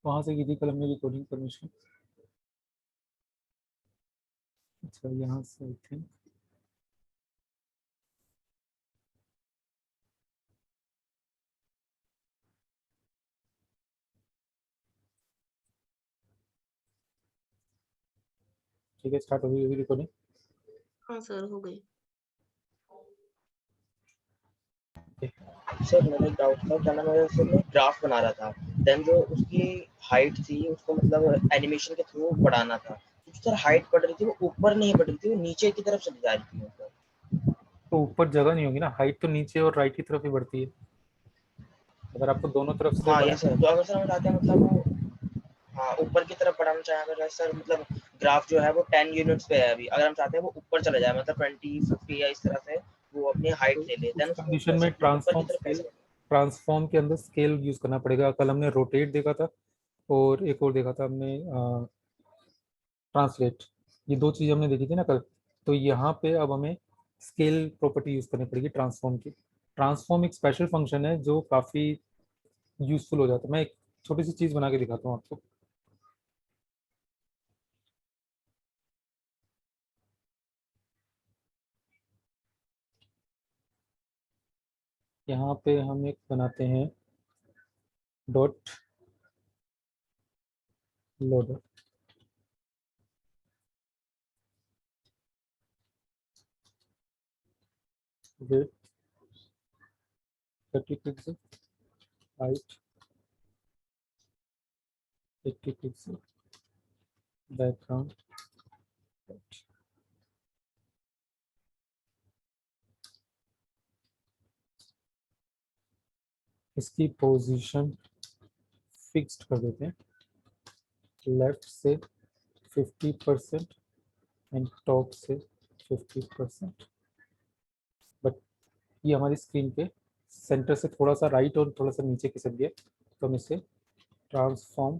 वहां से की थी कल हमने रिकॉर्डिंग परमिशन। अच्छा यहाँ से आई थिंक। ठीक है, स्टार्ट हो गई होगी रिकॉर्डिंग। हाँ सर, हो गई। सर मेरा एक डाउट था, क्या नाम है सर, मैं ग्राफ बना रहा था, देन जो उसकी हाइट थी उसको मतलब एनिमेशन के थ्रू बढ़ाना था, तो सर हाइट बढ़ रही थी, वो ऊपर नहीं बढ़ रही थी, वो नीचे की तरफ चली जा रही थी मतलब। तो ऊपर जगह नहीं होगी ना, हाइट तो नीचे और राइट की तरफ ही बढ़ती है। अगर आपको दोनों तरफ से हाँ बढ़ा। ये सर, तो अगर सर हम चाहते हैं मतलब वो, हाँ ऊपर की तरफ बढ़ाना चाहें अगर सर, मतलब ग्राफ जो है वो 10 यूनिट्स पे है अभी, अगर हम चाहते हैं वो ऊपर चला जाए मतलब 20 50 या इस तरह से वो अपनी हाइट तो ले ले, उस देन उसको कंडीशन में कैसे ऊपर की ट्रांसफॉर्म तरफ स्केल, कैसे। ट्रांसफॉर्म के अंदर स्केल यूज करना पड़ेगा। कल हमने रोटेट देखा था और एक और देखा था हमने ट्रांसलेट। ये दो चीज़ हमने देखी थी ना कल। तो यहाँ पे अब हमें स्केल प्रॉपर्टी यूज करनी पड़ेगी ट्रांसफॉर्म की। ट्रांसफॉर्म एक स्पेशल फंक्शन है जो काफ़ी यूजफुल हो जाता है। मैं एक छोटी सी चीज़ बना के दिखाता हूँ आपको। यहाँ पे हम एक बनाते हैं dot loader. Width 30 pixel, height 80 pixel, background. इसकी पोजीशन फिक्स्ड कर देते हैं, लेफ्ट से 50% एंड टॉप से 50%। बट ये हमारी स्क्रीन के सेंटर से थोड़ा सा राइट और थोड़ा सा नीचे खिसक गया, तो हम इसे ट्रांसफॉर्म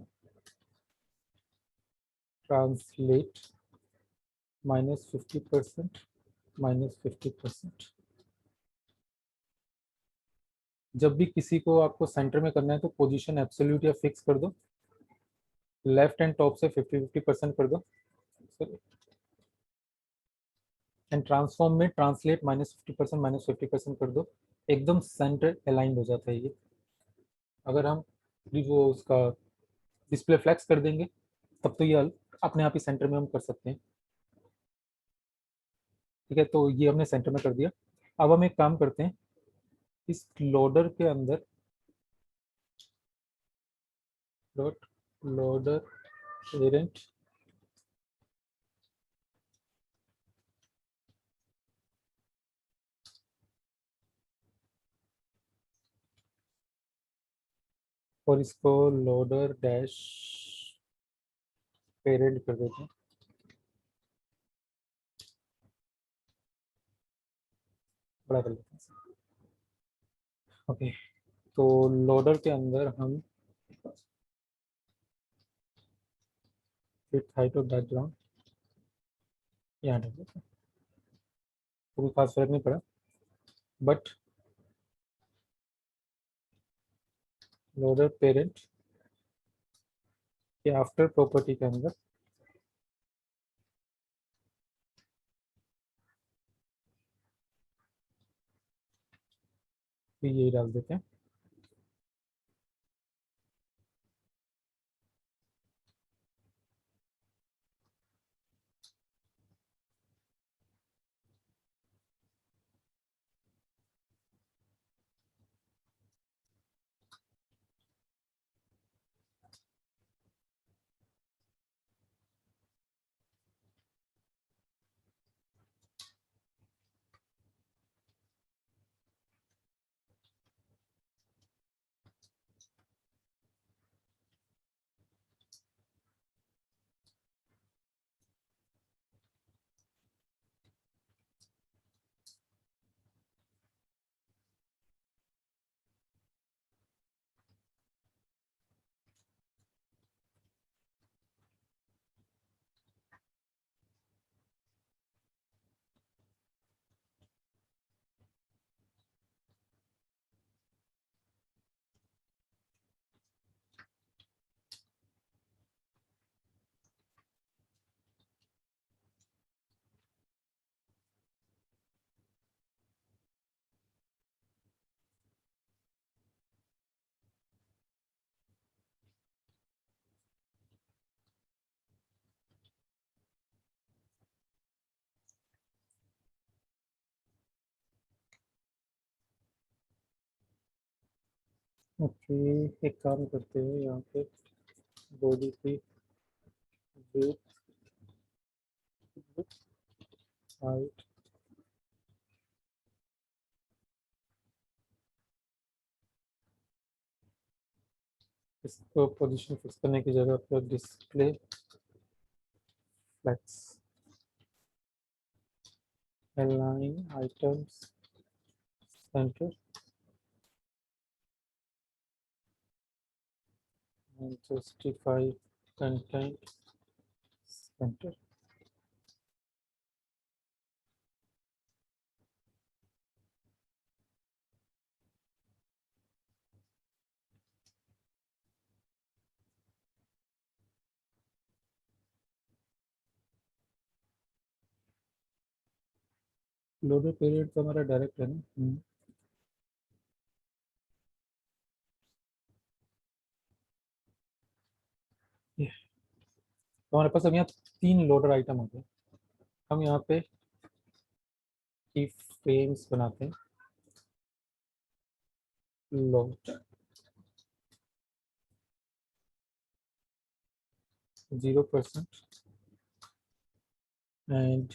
ट्रांसलेट -50% -50%। जब भी किसी को आपको सेंटर में करना है तो पोजीशन एब्सोल्यूट या फिक्स कर दो, लेफ्ट एंड टॉप से 50-50% कर दो, एंड ट्रांसफॉर्म में ट्रांसलेट -50% -50% कर दो। एकदम सेंटर अलाइंड हो जाता है ये। अगर हम भी वो उसका डिस्प्ले फ्लैक्स कर देंगे तब तो ये अपने आप ही सेंटर में हम कर सकते हैं। ठीक है, तो ये हमने सेंटर में कर दिया। अब हम एक काम करते हैं, इस लोडर के अंदर डॉट लोडर पेरेंट और इसको लोडर डैश पेरेंट कर देते हैं। बड़ा कर लेते हैं। ओके, तो लोडर के अंदर हम विड्थ हाइट और बैकग्राउंड यहाँ डाल देते हैं। कोई खास फर्क नहीं पड़ा, बट लोडर पेरेंट के आफ्टर प्रॉपर्टी के अंदर भी यही डाल देते हैं। ओके, एक काम करते हैं यहाँ पे बॉडी की width, हाइट, इसको पोजीशन फिक्स करने की जगह पर display flex, align items center and justify content center. Loader period तो हमारा डायरेक्ट है ना। तो हमारे पास अब यहाँ 3 लोडर आइटम हो गए। हम यहाँ पे की फ्रेम्स बनाते हैं। Load 0% and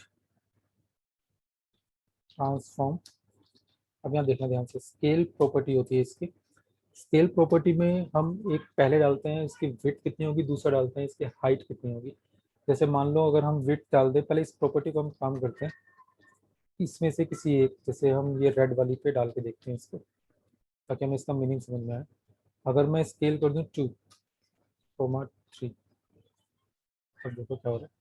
transform. अब यहाँ देखना ध्यान से, स्केल प्रॉपर्टी होती है इसकी। स्केल प्रॉपर्टी में हम एक पहले डालते हैं इसकी विड्थ कितनी होगी, दूसरा डालते हैं इसकी हाइट कितनी होगी। जैसे मान लो अगर हम विड्थ डाल दें, पहले इस प्रॉपर्टी को हम काम करते हैं इसमें से किसी एक, जैसे हम ये रेड वाली पे डाल के देखते हैं इसको, ताकि हमें इसका मीनिंग समझ में आए। अगर मैं स्केल कर दूं 2,3, अब देखो क्या हो रहा है।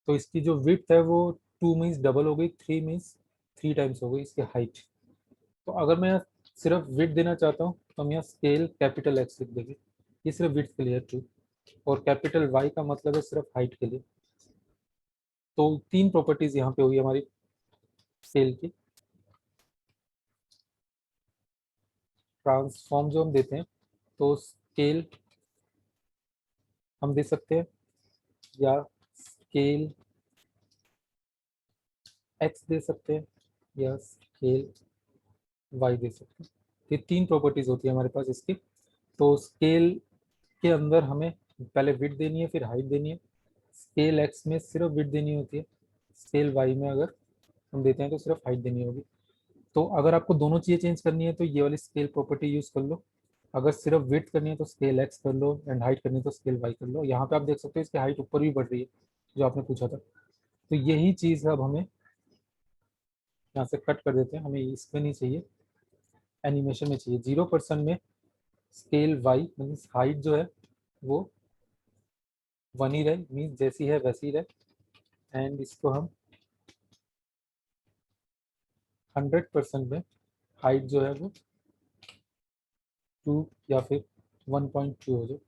तो इसकी जो विड्थ है वो 2 मीन्स डबल हो गई, 3 मीन्स 3 टाइम्स हो गई इसकी हाइट। तो अगर मैं सिर्फ विड्थ देना चाहता हूँ तो हम यहाँ स्केल कैपिटल एक्स लिख देंगे, ये सिर्फ विड्थ के लिए है 2, और कैपिटल वाई का मतलब है सिर्फ हाइट के लिए। तो 3 प्रॉपर्टीज यहाँ पे हुई हमारी स्केल की। ट्रांसफॉर्म जो हम देते हैं तो स्केल हम दे सकते हैं या स्केल एक्स दे सकते हैं या स्केल वाई दे सकते हैं। ये 3 प्रॉपर्टीज होती है हमारे पास इसकी। तो स्केल के अंदर हमें पहले विड्थ देनी है, फिर हाइट देनी है। स्केल एक्स में सिर्फ विड्थ देनी होती है, स्केल वाई में अगर हम देते हैं तो सिर्फ हाइट देनी होगी। तो अगर आपको दोनों चीज़ें चेंज करनी है तो ये वाली स्केल प्रॉपर्टी यूज़ कर लो। अगर सिर्फ विड्थ करनी है तो स्केल एक्स कर लो, एंड हाइट करनी है तो स्केल वाई कर लो। यहाँ पे आप देख सकते हो इसकी हाइट ऊपर भी बढ़ रही है, जो आपने पूछा था। तो यही चीज़ अब हमें यहाँ से कट कर देते हैं, हमें इसमें नहीं चाहिए, एनिमेशन में चाहिए। 0% में स्केल वाई मीन्स हाइट जो है वो 1 ही रहे, मीन्स जैसी है वैसी रहे। एंड इसको हम 100% में हाइट जो है वो 2 या फिर 1.2 हो जाए।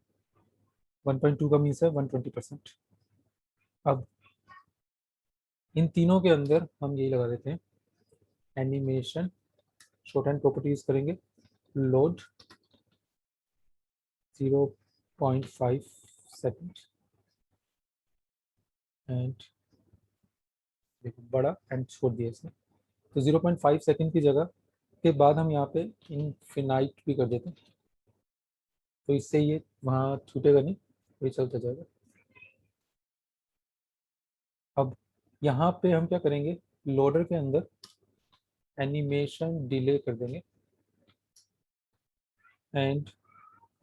1.2 का मीन्स है 120%। अब इन तीनों के अंदर हम यही लगा देते हैं, animation short hand property use करेंगे, लोड 0.5 सेकंड एंड देखो बड़ा एंड छोड़ दिया इसने। तो 0.5 सेकंड की जगह के बाद हम यहाँ पे इनफिनाइट भी कर देते हैं, तो इससे ये वहाँ छूटेगा नहीं, तो ये चलता जाएगा। अब यहाँ पे हम क्या करेंगे, लोडर के अंदर एनिमेशन डिले कर देंगे एंड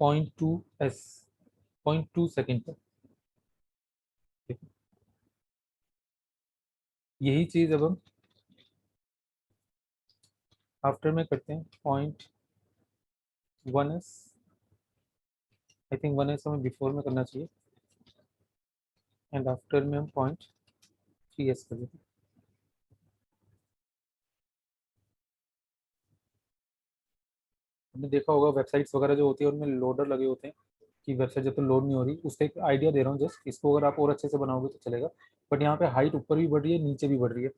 0.2 सेकंड पर। यही चीज़ अब हम आफ्टर में करते हैं 0.1s। आई थिंक 1s हमें बिफोर में करना चाहिए, एंड आफ्टर में हम 0.3s कर देते हैं। हमने देखा होगा वेबसाइट्स वगैरह जो होती है उनमें लोडर लगे होते हैं कि वेबसाइट जब तक लोड नहीं हो रही, उसका एक आइडिया दे रहा हूँ जस्ट। इसको अगर आप और अच्छे से बनाओगे तो चलेगा, बट यहाँ पे हाइट ऊपर भी बढ़ रही है, नीचे भी बढ़ रही है।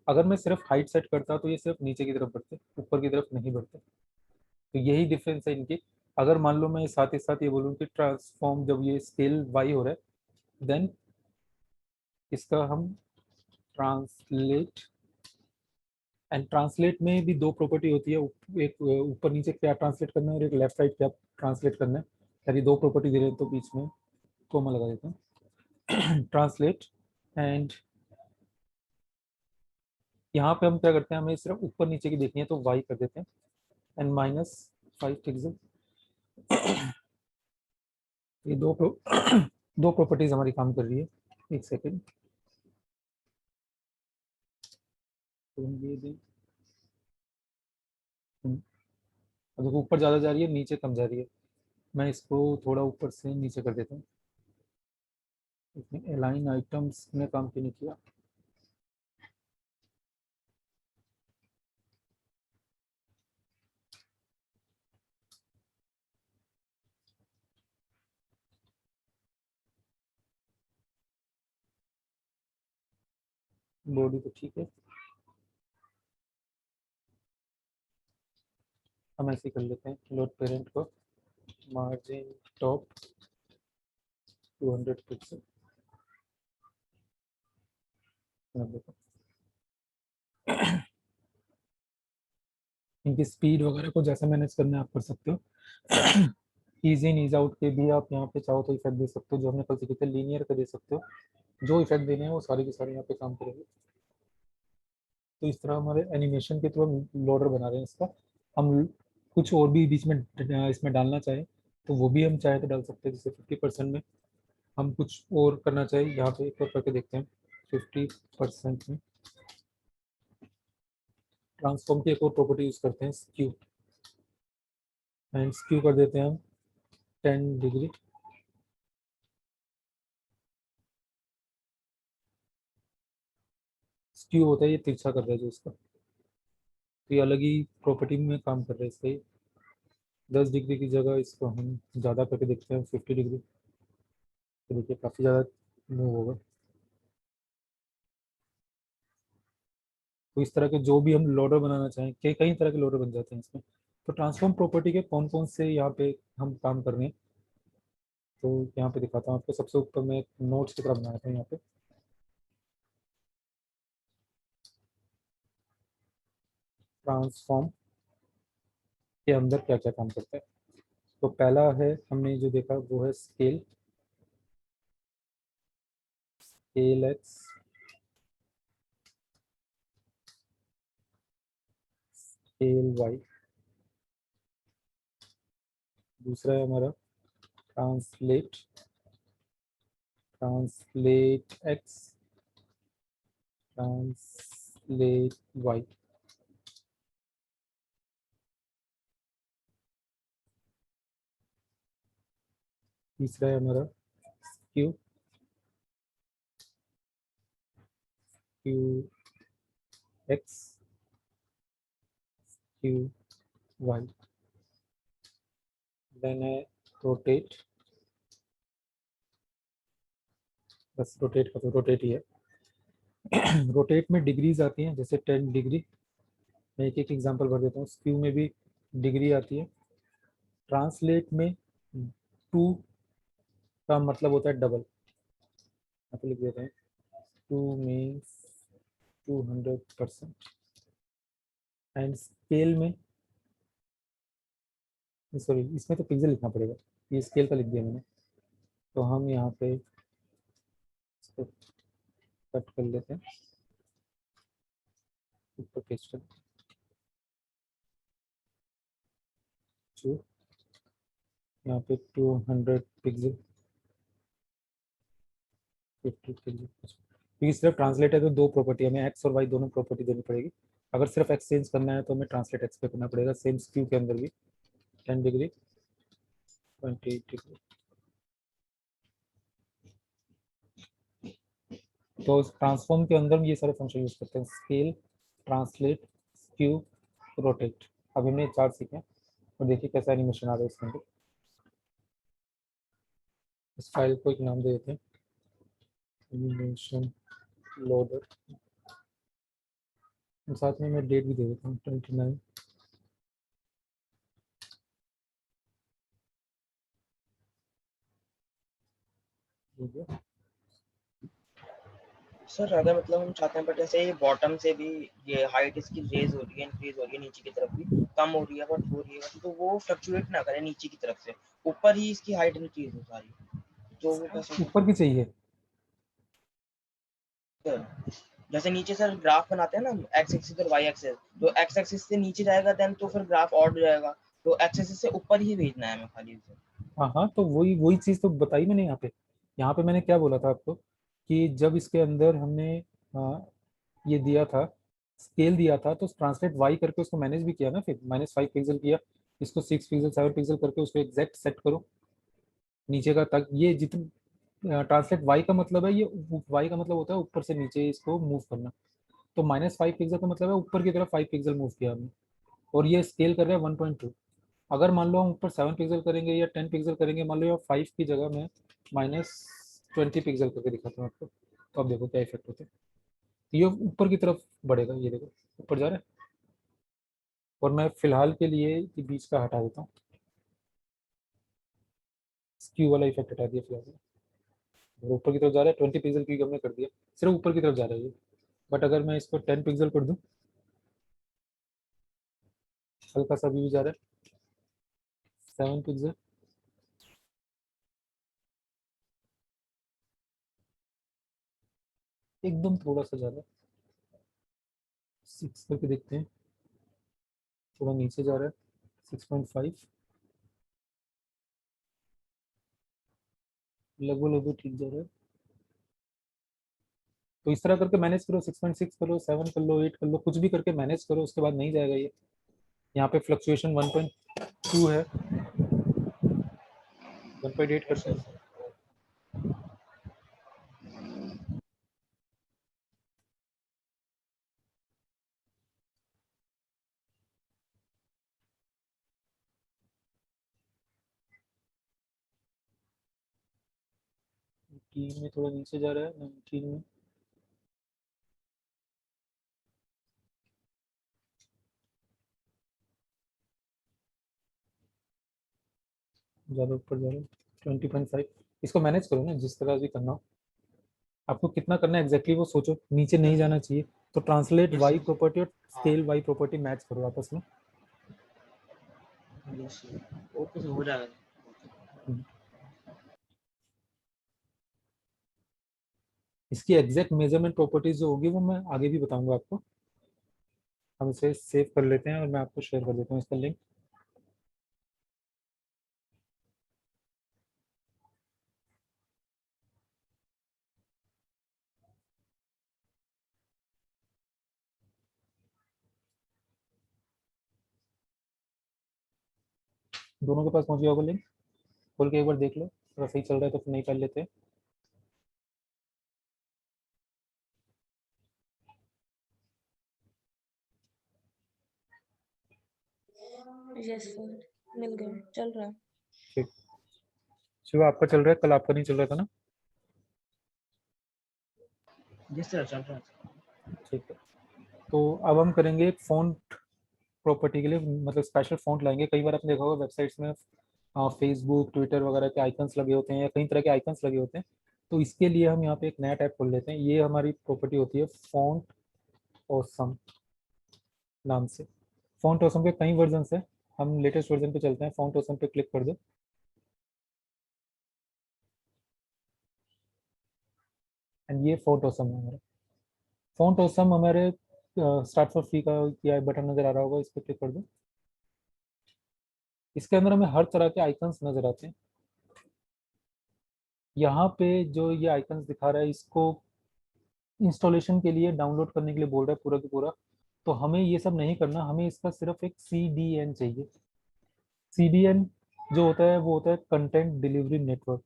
अगर मैं सिर्फ हाइट सेट करता तो ये सिर्फ नीचे की तरफ बढ़ते, ऊपर की तरफ नहीं बढ़ते। तो यही डिफरेंस है इनकी। अगर मान लो मैं साथ ही साथ ये बोलूँ कि ट्रांसफॉर्म जब ये स्केल वाई हो रहा है, देन इसका हम ट्रांसलेट एंड ट्रांसलेट में भी दो प्रॉपर्टी होती है, एक ऊपर नीचे क्या ट्रांसलेट करना है और एक लेफ्ट राइट क्या ट्रांसलेट करना है। यदि दो प्रॉपर्टी दे रहे हैं तो बीच में कोमा लगा देते हैं ट्रांसलेट। एंड यहाँ पे हम क्या करते हैं, हमें सिर्फ ऊपर नीचे की देखनी है तो y कर देते हैं एंड -5 पिक्सल। ये दो प्रॉपर्टीज हमारी काम कर रही है। एक सेकेंड, ये दें। अब देखो ऊपर ज़्यादा जा रही है, नीचे कम जा रही है। मैं इसको थोड़ा ऊपर से नीचे कर देता हूँ। इसमें अलाइन आइटम्स ने काम क्यों नहीं किया। बॉडी तो ठीक है, हम ऐसे कर लेते हैं। लोड पेरेंट को मार्जिन टॉप 200 पिक्सल। इनकी स्पीड वगैरह को जैसा मैनेज करना है आप कर सकते हो। ईज इन ईज आउट के भी आप यहाँ पे चाहो तो इफेक्ट दे सकते हो, जो हमने कल सीखे थे लीनियर का दे सकते हो। जो इफेक्ट देने हैं वो सारे के सारे यहाँ पे काम करेंगे। तो इस तरह हमारे एनिमेशन के थ्रू हम लोडर बना रहे हैं इसका। हम कुछ और भी बीच में इसमें डालना चाहें तो वो भी हम चाहे तो डाल सकते हैं। जैसे 50% में हम कुछ और करना चाहिए, यहाँ पे एक और करके देखते हैं। 50% में ट्रांसफॉर्म की एक और प्रॉपर्टी यूज करते हैं, स्क्यू। एंड स्क्यू कर देते हैं हम 10 डिग्री। स्क्यू होता है ये तिरछा कर रहा है जो इसका, तो ये अलग ही प्रॉपर्टी में काम कर रहा है इसका। 10 डिग्री की जगह इसको हम ज़्यादा करके देखते हैं 50 डिग्री। तो देखिए काफ़ी ज़्यादा मूव होगा। तो इस तरह के जो भी हम लोडर बनाना चाहें, कई तरह के लोडर बन जाते हैं इसमें। तो ट्रांसफॉर्म प्रॉपर्टी के कौन कौन से यहाँ पे हम काम कर रहे हैं, तो यहाँ पे दिखाता हूँ आपको। सबसे ऊपर मैं नोट्स की तरह बनाया था यहाँ पे। ट्रांसफॉर्म के अंदर क्या क्या काम करता है, तो पहला है हमने जो देखा वो है scale. Scale X, scale Y. दूसरा है हमारा translate. Translate X, translate Y. तीसरा है हमारा skew, skew X, skew Y. Then है रोटेट। बस रोटेट का तो रोटेट ही है। रोटेट में डिग्रीज आती हैं, जैसे 10 डिग्री। मैं एक एक एग्जांपल भर देता हूँ। स्क्यू में भी डिग्री आती है। ट्रांसलेट में 2 का मतलब होता है डबल। यहाँ पे लिख देते हैं 2 मीन्स 200%। एंड स्केल में, सॉरी इसमें तो पिक्सल लिखना पड़ेगा, ये स्केल का लिख दिया मैंने। तो हम यहाँ पे इसको कट कर लेते हैं, ऊपर पेस्ट कर जो यहाँ पे 200 पिक्सल, 50 पिक्सल। क्योंकि सिर्फ ट्रांसलेट है तो दो प्रॉपर्टी हमें एक्स और वाई दोनों प्रॉपर्टी देनी पड़ेगी। अगर सिर्फ एक्स चेंज करना है तो हमें ट्रांसलेट एक्स पे करना पड़ेगा। सेम स्क्यू के अंदर भी 10 डिग्री, 20 डिग्री। तो ट्रांसफॉर्म के अंदर ये सारे फंक्शन यूज करते हैं, स्केल, ट्रांसलेट, स्क्यू, रोटेट। अब हमने 4 सीखे और देखिए कैसा एनिमेशन आ रहा है इसके अंदर। इस फाइल को एक नाम दे देते हैं, एनिमेशन लोडर। साथ में मैं डेट भी दे देता हूँ 29। सर अगर मतलब हम चाहते हैं, बट जैसे ये बॉटम से भी ये हाइट इसकी रेज हो रही है, इंक्रीज हो रही है, नीचे की तरफ भी कम हो रही है बट हो रही है, तो वो फ्लक्चुएट ना करे नीचे की तरफ से, ऊपर ही इसकी हाइट इंक्रीज हो सारी, तो वो कैसे हो ऊपर की चाहिए। सकता है? जैसे नीचे सर ग्राफ बनाते हैं ना एक्स एक्सिस और वाई एक्सिस, तो एक्स एक्सिस से नीचे जाएगा देन तो फिर ग्राफ ऑड हो जाएगा, तो एक्स एक्सिस से ऊपर ही भेजना है हमें खाली उसे। हाँ हाँ, तो वही वही चीज़ तो बताई मैंने यहाँ पे। यहाँ पे मैंने क्या बोला था आपको कि जब इसके अंदर हमने ये दिया था, स्केल दिया था, तो ट्रांसलेट वाई करके उसको मैनेज भी किया ना, फिर -5 पिक्सल किया, इसको 6 पिक्सल 7 पिक्सल करके उसको एग्जैक्ट सेट करो नीचे का, तक ये जितने ट्रांसलेट वाई का मतलब है, ये वाई का मतलब होता है ऊपर से नीचे इसको मूव करना। तो -5 पिक्सल का मतलब है ऊपर की तरफ 5 पिक्सल मूव किया हमने, और ये स्केल कर रहे हैं 1.2। अगर मान लो हम ऊपर 7 पिक्सल करेंगे या 10 पिक्सल करेंगे, मान लो या 5 की जगह में -20 पिक्सल करके दिखाता हूँ आपको, तो आप देखो क्या इफेक्ट होता है। ये ऊपर की तरफ बढ़ेगा, ये देखो ऊपर जा रहा है। और मैं फिलहाल के लिए ये बीच का हटा देता हूँ, स्क्यू वाला इफेक्ट हटा दिया फिलहाल। और ऊपर की तरफ जा रहा है, 20 पिक्सल की हमने कर दिया, सिर्फ ऊपर की तरफ जा रहा है ये। बट अगर मैं इसको 10 पिक्सल कर दूँ, हल्का सा भी जा रहा है, 7 पिक्सल, एकदम थोड़ा सा जा रहा है, 6 करके देखते हैं, थोड़ा नीचे जा रहा है, 6.5, लगभग लगभग ठीक जा रहा है। तो इस तरह करके मैनेज करो, 6.6 करो, 7 कर लो, 8 कर लो, कुछ भी करके मैनेज करो, उसके बाद नहीं जाएगा ये। यहाँ पे फ्लक्चुएशन 1.2 है, 1.8 करते हैं। टीम में थोड़ा नीचे जा रहा है, 19 में। ज़्यादा ऊपर जा रहा है, 20.5। इसको मैनेज करो ना, जिस तरह भी करना हो आपको, कितना करना है एग्जैक्टली वो सोचो, नीचे नहीं जाना चाहिए। तो translate yes Y sir. Property और हाँ स्केल वाई प्रॉपर्टी मैच करो आपस में। यस सर, ओके सर, हो जाएगा। इसकी एग्जैक्ट मेजरमेंट प्रॉपर्टीज जो होगी वो मैं आगे भी बताऊंगा आपको। हम इसे सेव कर लेते हैं और मैं आपको शेयर कर देता हूँ इसका लिंक। दोनों के पास पहुंच गया होगा लिंक, खोल के एक बार देख लो, अगर सही चल रहा है तो फिर नहीं कर लेते हैं। यस सर, मिल गया, चल रहा है। ठीक, शिव आपका चल रहा है, कल आपका नहीं चल रहा था ना? यस सर, चल रहा है। ठीक है, तो अब हम करेंगे एक फ़ॉन्ट प्रॉपर्टी के लिए, मतलब स्पेशल फ़ॉन्ट लाएंगे। कई बार आपने देखा होगा वेबसाइट्स में फेसबुक ट्विटर वगैरह के आइकन्स लगे होते हैं, या कई तरह के आइकन्स लगे होते हैं। तो इसके लिए हम यहाँ पे एक नया टैब खोल लेते हैं। ये हमारी प्रॉपर्टी होती है फॉन्ट ऑसम नाम से। फॉन्ट ऑसम के कई वर्जन है, हम लेटेस्ट वर्जन पे चलते हैं। फॉन्ट ऑसम पे क्लिक कर दो, एंड ये फॉन्ट ऑसम है हमारा। फॉन्ट ऑसम हमारे स्टार्ट फॉर फ्री का या बटन नजर आ रहा होगा, इस पर क्लिक कर दो। इसके अंदर हमें हर तरह के आइकन्स नजर आते हैं। यहाँ पे जो ये आइकन्स दिखा रहा है, इसको इंस्टॉलेशन के लिए, डाउनलोड करने के लिए बोल रहा है पूरा का पूरा। तो हमें ये सब नहीं करना, हमें इसका सिर्फ एक CDN चाहिए। CDN जो होता है वो होता है कंटेंट डिलीवरी नेटवर्क।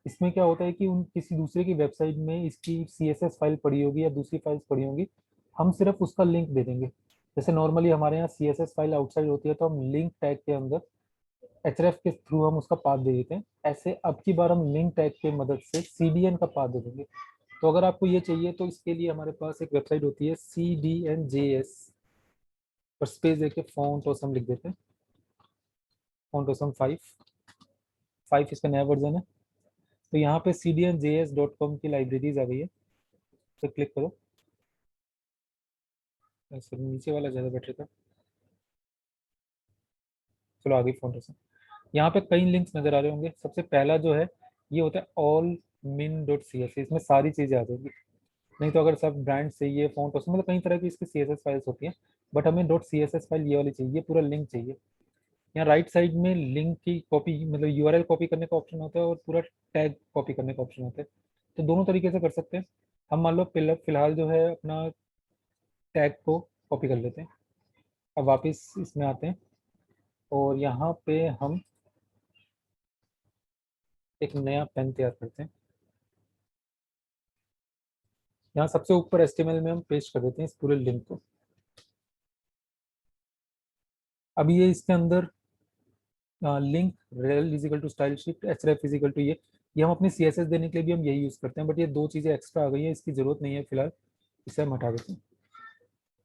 इसमें क्या होता है कि उन किसी दूसरे की वेबसाइट में इसकी CSS फाइल पड़ी होगी या दूसरी फाइल्स पड़ी होंगी, हम सिर्फ उसका लिंक दे देंगे। जैसे नॉर्मली हमारे यहाँ CSS फाइल आउटसाइड होती है, तो हम लिंक टैग के अंदर href के थ्रू हम उसका पाथ दे देते हैं। ऐसे अब की बार हम लिंक टैग के मदद से CDN का पाथ दे देंगे। तो अगर आपको ये चाहिए तो इसके लिए हमारे पास एक वेबसाइट होती है CDNJS, पर स्पेस देके फॉन्ट ऑसम लिख देते हैं। फॉन्ट ऑसम 5 इसका नया वर्जन है। तो यहाँ पे cdnjs.com की लाइब्रेरीज आ गई है। तो क्लिक करो, ऐसे नीचे वाला ज़्यादा बेटर था। चलो आगे फाउंडेशन। यहाँ पे कई लिंक्स नजर आ रहे होंगे। सबसे पहला जो है ये होता है ऑल मिन डॉट सी एस, इसमें सारी चीज़ें आ जाएगी। नहीं तो अगर सब ब्रांड चाहिए फॉन्ट उसमें, मतलब कई तरह की इसकी सी एस एस फाइल्स होती हैं, बट हमें dot C S S file ये वाली चाहिए, पूरा लिंक चाहिए। यहाँ राइट साइड में लिंक की कॉपी, मतलब यूआरएल कॉपी करने का ऑप्शन होता है और पूरा टैग कॉपी करने का ऑप्शन होता है। तो दोनों तरीके से कर सकते हैं। हम मान लो फिलहाल जो है अपना टैग को कॉपी कर लेते हैं। अब वापस इसमें आते हैं और यहाँ पे हम एक नया पेन तैयार करते हैं। यहाँ सबसे ऊपर एचटीएमएल में हम पेस्ट कर देते हैं इस पूरे लिंक को। अब ये इसके अंदर link rel equal to stylesheet href equal to ये हम अपनी सीएसएस देने के लिए भी हम यही यूज़ करते हैं, बट ये दो चीज़ें एक्स्ट्रा आ गई है, इसकी ज़रूरत नहीं है फिलहाल, इसे हम हटा देते हैं।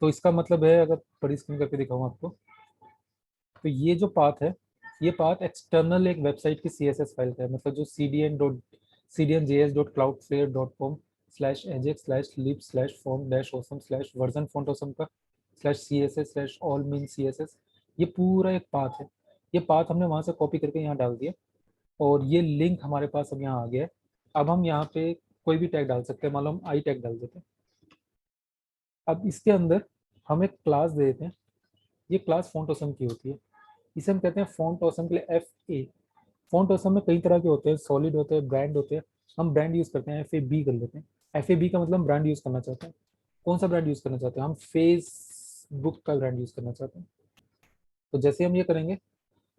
तो इसका मतलब है, अगर बड़ी स्क्रीन करके दिखाऊँ आपको, तो ये जो पाथ है, ये पाथ एक्सटर्नल एक वेबसाइट की CSS फाइल का है, मतलब जो cdn.js.cloudflare.com/edX/lib/font-awesome/version-font-awesome का /css/all-min-css, ये पूरा एक पाथ है। ये पाथ हमने वहाँ से कॉपी करके यहाँ डाल दिया और ये लिंक हमारे पास अब यहाँ आ गया है। अब हम यहाँ पे कोई भी टैग डाल सकते हैं, मान लो हम आई टैग डाल देते हैं। अब इसके अंदर हम एक क्लास दे देते हैं। ये क्लास फॉन्ट ऑसम की होती है, इसे हम कहते हैं फॉन्ट ऑसम के लिए FA। फॉन्ट ऑसम में कई तरह के होते हैं, सॉलिड होते हैं, ब्रांड होते हैं। हम ब्रांड यूज़ करते हैं, FAB कर लेते हैं। FAB का मतलब ब्रांड यूज़ करना चाहते हैं। कौन सा ब्रांड यूज़ करना चाहते हैं? हम फेसबुक का ब्रांड यूज़ करना चाहते हैं। तो जैसे हम ये करेंगे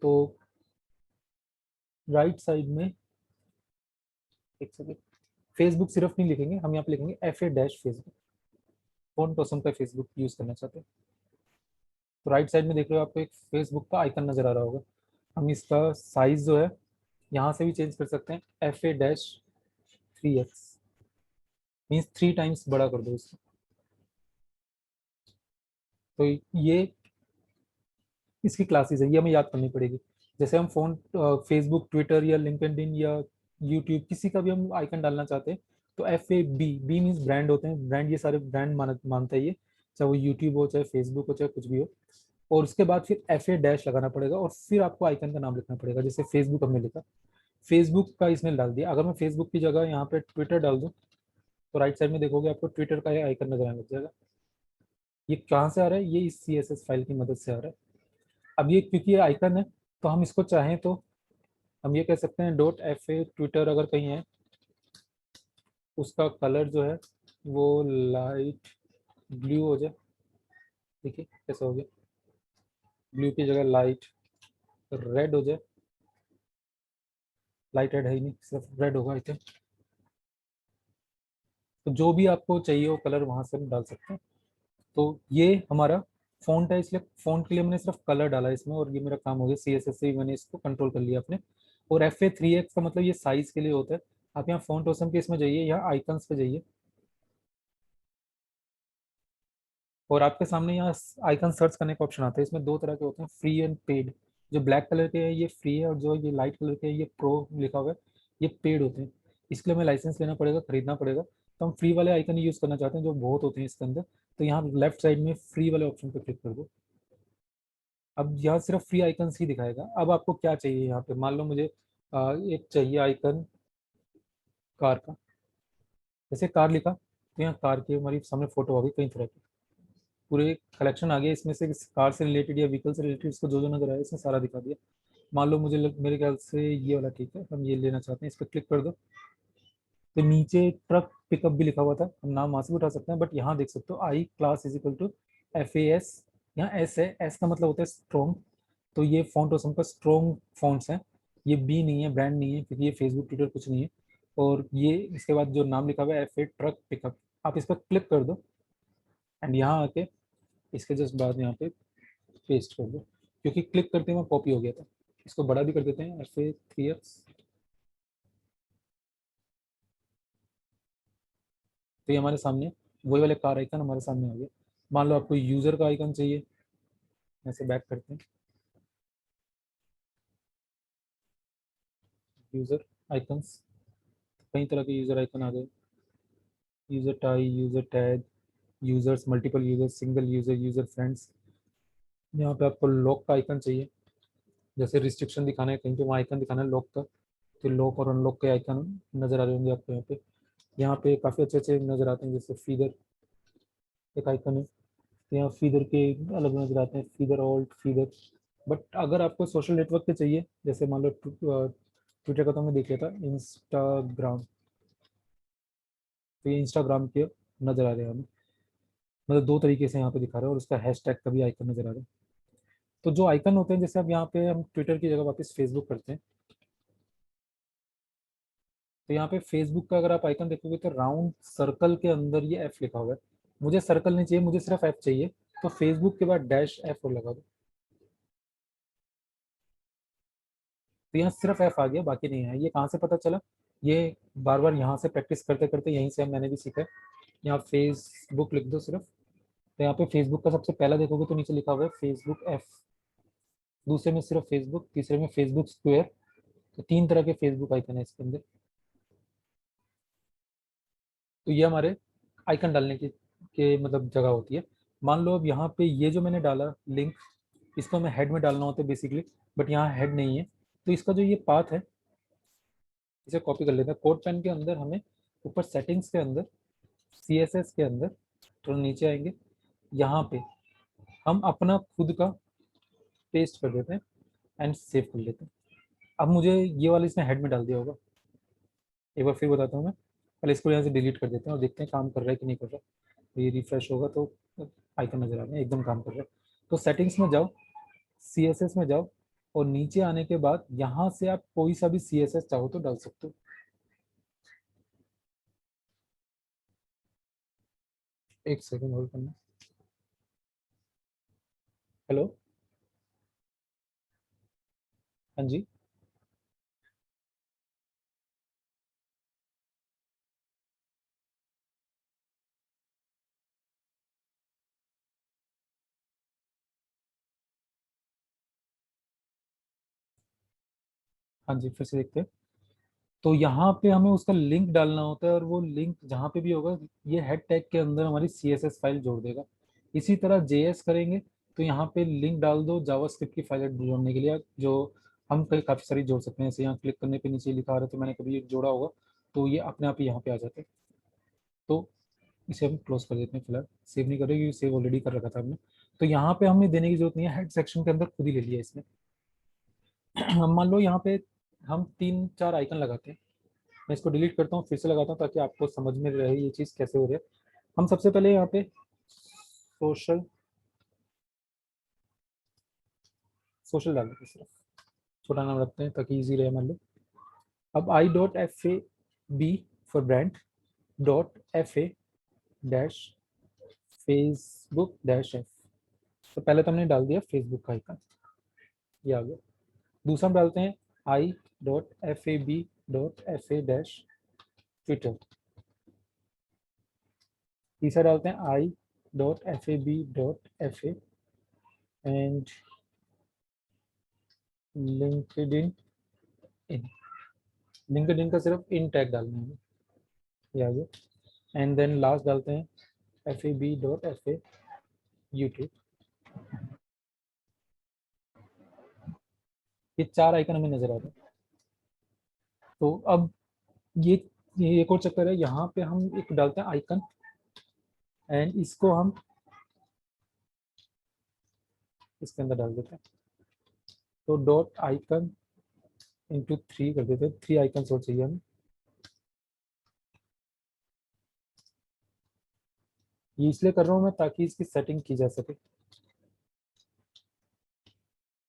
तो राइट साइड में, एक सेकेंड, फेसबुक सिर्फ नहीं लिखेंगे, हम यहाँ पे लिखेंगे FA-फेसबुक। फॉन्ट ऑसम का फेसबुक यूज़ करना चाहते हैं। तो राइट साइड में देख रहे हो आपको एक फेसबुक का आइकन नज़र आ रहा होगा। हम इसका साइज़ जो है यहाँ से भी चेंज कर सकते हैं, FA-3x, मीन्स 3 टाइम्स बड़ा कर दो इसको। तो ये इसकी क्लासेस है, ये हमें याद करनी पड़ेगी। जैसे हम फोन फेसबुक, ट्विटर या लिंक्डइन या यूट्यूब किसी का भी हम आइकन डालना चाहते हैं, तो FAB मीन्स ब्रांड होते हैं, ब्रांड, ये सारे ब्रांड मानता है ये, चाहे वो यूट्यूब हो, चाहे फेसबुक हो, चाहे कुछ भी हो। और उसके बाद फिर FA- लगाना पड़ेगा और फिर आपको आइकन का नाम लिखना पड़ेगा। जैसे फेसबुक हमने लिखा, फेसबुक का इसने डाल दिया। अगर मैं फेसबुक की जगह यहाँ पे ट्विटर डाल दूँ तो राइट साइड में देखोगे आपको ट्विटर का आइकन नजर आने लग जाएगा। ये कहाँ से आ रहा है? ये इस CSS फाइल की मदद से आ रहा है। अब ये क्योंकि ये आइकन है, तो हम इसको चाहें तो हम ये कह सकते हैं .FA ट्विटर अगर कहीं है, उसका कलर जो है वो लाइट ब्लू हो जाए। देखिए कैसा हो गया, ब्लू की जगह लाइट रेड हो जाए। लाइट रेड है ही नहीं, सिर्फ रेड होगा आई थिंक। तो जो भी आपको चाहिए वो कलर वहाँ से हम डाल सकते हैं। तो ये हमारा फ़ॉन्ट है, इसलिए फ़ॉन्ट के लिए मैंने सिर्फ कलर डाला है इसमें और ये मेरा काम हो गया। CSS से ही मैंने इसको कंट्रोल कर लिया अपने। और FA-3x का मतलब ये साइज़ के लिए होता है। आप यहाँ फ़ॉन्ट ऑसम के इसमें जाइए, यहाँ आइकन्स पे जाइए और आपके सामने यहाँ आइकन सर्च करने का ऑप्शन आता है। इसमें दो तरह के होते हैं, फ्री एंड पेड। जो ब्लैक कलर के हैं ये फ्री है और जो ये लाइट कलर के हैं ये प्रो लिखा हुआ है, ये पेड होते हैं। इसके लिए हमें लाइसेंस लेना पड़ेगा, खरीदना पड़ेगा। तो हम फ्री वाले आइकन यूज़ करना चाहते हैं जो बहुत होते हैं इसके अंदर। तो यहाँ लेफ्ट साइड में फ्री वाले ऑप्शन पर क्लिक कर दो। अब यहाँ सिर्फ फ्री आइकन्स ही दिखाएगा। अब आपको क्या चाहिए यहाँ पे? मान लो मुझे एक चाहिए आइकन कार का। जैसे कार लिखा तो यहाँ कार की हमारी सामने फोटो आ गई कई तरह की, पूरे कलेक्शन आ गया इसमें से। कार से रिलेटेड या व्हीकल से रिलेटेड इसको जो जो नजर आया इसने सारा दिखा दिया। मान लो मुझे मेरे ख्याल से ये वाला ठीक है, हम ये लेना चाहते हैं, इस पर क्लिक कर दो। तो नीचे ट्रक पिकअप भी लिखा हुआ था, हम नाम वहाँ से भी उठा सकते हैं, बट यहाँ देख सकते हो i class is equal to FAS। यहाँ S है, S का मतलब होता है स्ट्रॉन्ग। तो ये फॉन्ट ऑसम का स्ट्रॉन्ग फॉन्ट्स हैं। ये B नहीं है, ब्रांड नहीं है, क्योंकि ये फेसबुक ट्विटर कुछ नहीं है। और ये इसके बाद जो नाम लिखा हुआ है FA ट्रक पिकअप, आप इस पर क्लिक कर दो एंड यहाँ आके इसके जस्ट बाद यहाँ पे पेस्ट कर दो, क्योंकि क्लिक करते हुए कॉपी हो गया था। इसको बड़ा भी कर देते हैं, FA-3x। तो ये हमारे सामने वही वाले कार आइकन हमारे सामने आ गया। मान लो आपको यूज़र का आइकन चाहिए, ऐसे बैक करते हैं, यूज़र आइकन्स, कई तरह के यूज़र आइकन आ गए। User tie, user tag, users, multiple user, single user, user friends. यहाँ पे आपको लॉक का आइकन चाहिए, जैसे रिस्ट्रिक्शन दिखाना है कहीं पे, वहाँ आइकन दिखाना है लॉक का, तो लॉक और अनलॉक के आइकन नजर आ रहे होंगे आपको यहाँ पे। यहाँ पे काफ़ी अच्छे अच्छे नजर आते हैं, जैसे फीदर एक आइकन है, तो यहाँ फीदर के अलग नजर आते हैं, फीदर ऑल्ट फीदर। बट अगर आपको सोशल नेटवर्क पे चाहिए, जैसे मान लो ट्विटर का तो हमने देख लिया था, इंस्टाग्राम, तो ये इंस्टाग्राम के नजर आ रहे हैं हमें, मतलब दो तरीके से यहाँ पे दिखा रहे हैं, और उसका हैशटैग का भी आइकन नजर आ रहा है। तो जो आइकन होते हैं, जैसे अब यहाँ पे हम ट्विटर की जगह वापस फेसबुक करते हैं, तो यहाँ पे फेसबुक का अगर आप आइकन देखोगे तो राउंड सर्कल के अंदर ये एफ लिखा हुआ है। मुझे सर्कल नहीं चाहिए, मुझे सिर्फ एफ चाहिए, तो फेसबुक के बाद डैश एफ और लगा दो, तो यहाँ सिर्फ एफ आ गया, बाकी नहीं है। ये कहाँ से पता चला? ये बार बार यहाँ से प्रैक्टिस करते करते यहीं से मैंने भी सीखा है। यहाँ फेसबुक लिख दो सिर्फ, तो यहाँ पे फेसबुक का सबसे पहला देखोगे तो नीचे लिखा हुआ है फेसबुक एफ, दूसरे में सिर्फ फेसबुक, तीसरे में फेसबुक स्क्वायर। तो तीन तरह के फेसबुक आइकन है इसके अंदर। तो ये हमारे आइकन डालने के मतलब जगह होती है। मान लो अब यहाँ पे ये जो मैंने डाला लिंक, इसको हमें हेड में डालना होता है बेसिकली, बट यहाँ हेड नहीं है, तो इसका जो ये पाथ है, इसे कॉपी कर लेते हैं। कोड पेन के अंदर हमें ऊपर सेटिंग्स के अंदर, CSS के अंदर थोड़ा नीचे आएंगे, यहाँ पे हम अपना खुद का पेस्ट कर देते हैं एंड सेव कर लेते हैं। अब मुझे ये वाला इसने हेड में डाल दिया होगा, एक बार फिर बताता हूँ मैं। पहले इसको यहाँ से डिलीट कर देते हैं और देखते हैं काम कर रहा है कि नहीं कर रहा। तो ये रिफ्रेश होगा तो आइकन नजर आ रहे हैं, एकदम काम कर रहा है। तो सेटिंग्स में जाओ, CSS में जाओ, और नीचे आने के बाद यहाँ से आप कोई सा भी CSS चाहो तो डाल सकते हो। एक सेकंड होल्ड करना। हेलो, हाँ जी। हाँ जी, फिर से देखते हैं। तो यहाँ पे हमें उसका लिंक डालना होता है, और वो लिंक जहाँ पे भी होगा, ये हेड टैग के अंदर हमारी CSS फाइल जोड़ देगा। इसी तरह JS करेंगे, तो यहाँ पे लिंक डाल दो जावास्क्रिप्ट की फाइल जोड़ने के लिए, जो हम कई काफ़ी सारी जोड़ सकते हैं। जैसे यहाँ क्लिक करने पे नीचे लिखा आ रहा है, तो मैंने कभी एक जोड़ा होगा, तो ये अपने आप ही यहाँ पे आ जाते हैं। तो इसे हम क्लोज कर देते हैं फिलहाल, सेव नहीं करेंगे क्योंकि सेव ऑलरेडी कर रखा था हमने। तो यहाँ पे हमें देने की जरूरत नहीं है, हेड सेक्शन के अंदर खुद ही ले लिया इसने। हम मान लो यहाँ पे हम 3-4 आइकन लगाते हैं। मैं इसको डिलीट करता हूँ, फिर से लगाता हूँ ताकि आपको समझ में रहे ये चीज़ कैसे हो रही है। हम सबसे पहले यहाँ पे सोशल सोशल डाल देते हैं, सिर्फ छोटा नाम रखते हैं ताकि इजी रहे मान लो। अब I.FAB for brand .FA dash Facebook dash F. तो पहले तो हमने डाल दिया फेसबुक का आइकन, ये आ गया। दूसरा हम डालते हैं I.FAB.FA डैश ट्विटर। तीसरा डालते हैं I.FAB.FA and LinkedIn in. LinkedIn का सिर्फ इन टैग डालना है, ये आ गया। एंड देन लास्ट डालते हैं FAB.FA यूट्यूब। ये 4 आइकन हमें नजर आ रहे हैं। तो अब ये एक और चक्कर है, यहाँ पे हम एक डालते हैं आइकन, एंड इसको हम इसके अंदर डाल देते हैं। तो डॉट आइकन इंटू 3 कर देते हैं, 3 आइकन और चाहिए हमें। ये इसलिए कर रहा हूँ मैं ताकि इसकी सेटिंग की जा सके,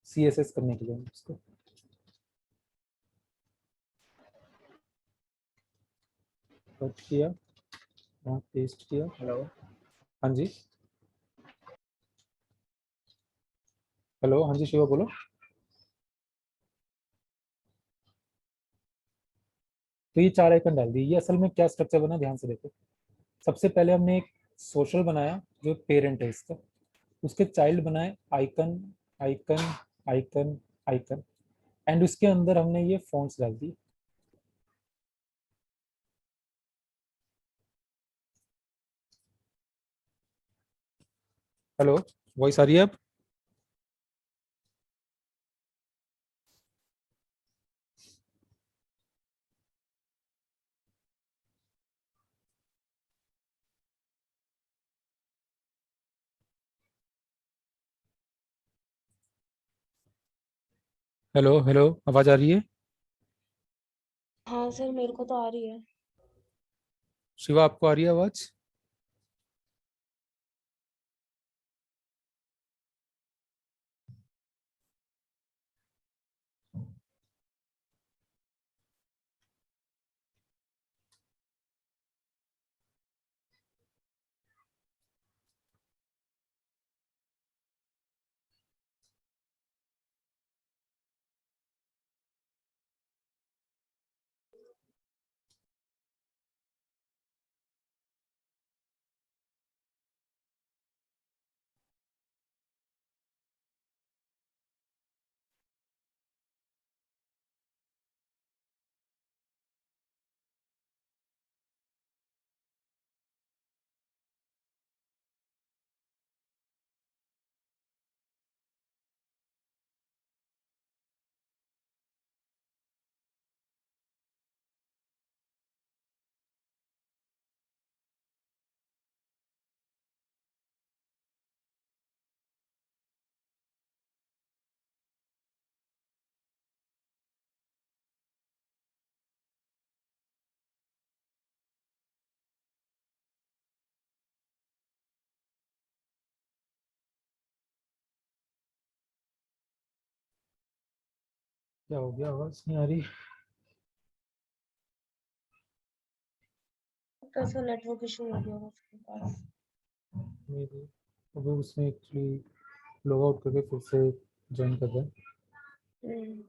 CSS करने के लिए इसको। कट किया, यहाँ पेस्ट किया। हेलो। हाँ जी, हेलो, हाँ जी शिवा बोलो। तो ये 4 आइकन डाल दिए। ये असल में क्या स्ट्रक्चर बना, ध्यान से देखो। सबसे पहले हमने एक सोशल बनाया जो पेरेंट है इसका, उसके चाइल्ड बनाए icon, icon, icon, icon, and उसके अंदर हमने ये फॉन्ट्स डाल दिए। हेलो, वॉइस आ रही है अब? हेलो हेलो, आवाज आ रही है? हाँ सर, मेरे को तो आ रही है। शिवा, आपको आ रही है आवाज? क्या हो गया, आवाज नहीं आ रही? तो सर नेटवर्क इशू हो गया होगा उसके पास। मेरी अभी उसने एक्चुअली लॉग आउट करके फिर से ज्वाइन कर रहा है। हम्म।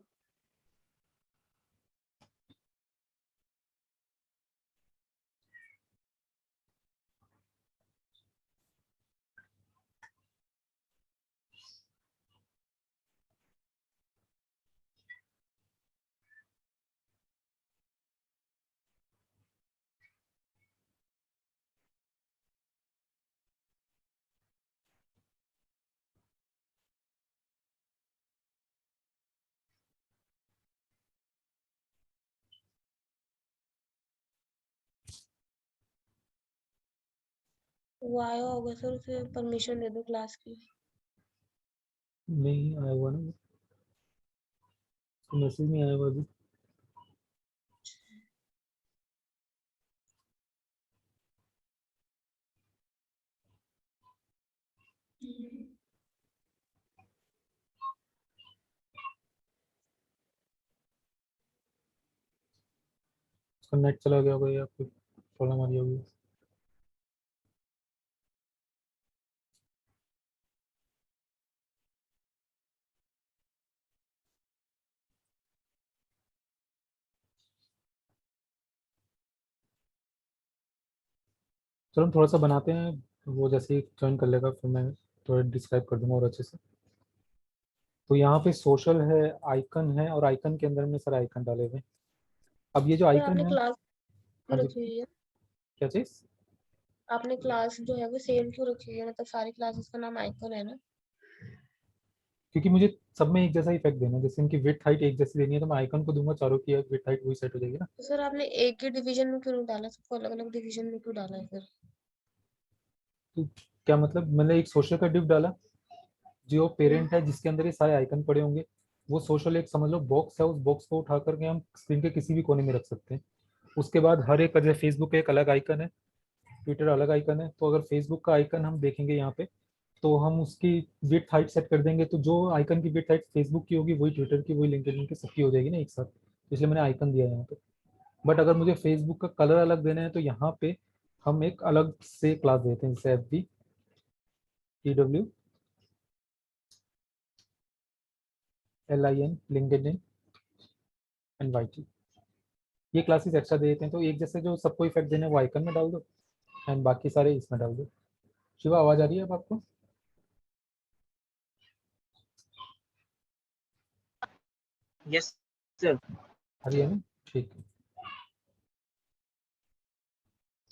वो आया होगा सर, उसे परमिशन दे दो क्लास की। नहीं आया हुआ ना, मैसेज नहीं आया हुआ अभी। उसका नेट चला गया होगा या फिर प्रॉब्लम आ रही होगी। चलो हम थोड़ा सा बनाते हैं, वो जैसे ही ज्वाइन कर लेगा फिर मैं थोड़ा डिस्क्राइब कर दूंगा और अच्छे से। तो यहाँ पे सोशल है, आइकन है, और आइकन के अंदर में सारे आइकन डाले हुए हैं। अब ये जो सर आइकन आपने है, क्लास हाँ क्यों जी, रखी हुई है? क्या चीज? आपने क्लास जो है वो सेम क्यों रखी हुई है? मतलब सारी क्लासेस का नाम आइकन है ना? क्योंकि मुझे सब में एक जैसा इफेक्ट देना है, जैसे इनकी विड्थ हाइट एक जैसी देनी है तो मैं आइकन को दूंगा चारों की विड्थ हाइट वही सेट हो जाएगी ना। तो सर आपने एक ही डिवीजन में क्यों नहीं डाला? सबको अलग अलग डिवीजन में क्यों डाला है फिर? तो क्या मतलब, मैंने एक सोशल का डिव डाला, जो हम्म। पेरेंट है जिसके अंदर ये सारे आइकन पड़े होंगे, वो सोशल एक समझ लो बॉक्स है, उस बॉक्स को उठा करके हम स्क्रीन के किसी भी कोने में रख सकते हैं। उसके बाद हर एक, जैसे फेसबुक का एक अलग आइकन है, ट्विटर अलग आइकन है, तो अगर फेसबुक का आइकन हम देखेंगे यहाँ पे, तो हम उसकी विड्थ हाइट सेट कर देंगे, तो जो आइकन की विड्थ हाइट फेसबुक की होगी वही ट्विटर की, वही लिंक्डइन की, सबकी हो जाएगी ना एक साथ, तो इसलिए मैंने आइकन दिया है यहाँ पे। बट अगर मुझे फेसबुक का कलर अलग देना है तो यहाँ पे हम एक अलग से क्लास देते हैं, जैसे F B TW LIN LinkedIn and YT, ये क्लासेस एक्स्ट्रा दे देते हैं। तो एक जैसे जो सबको इफेक्ट देने हैं वो आइकन में डाल दो एंड बाकी सारे इसमें डाल दो। शिवा, आवाज आ रही है अब आपको? Yes sir. आ रही है ना? ठीक है।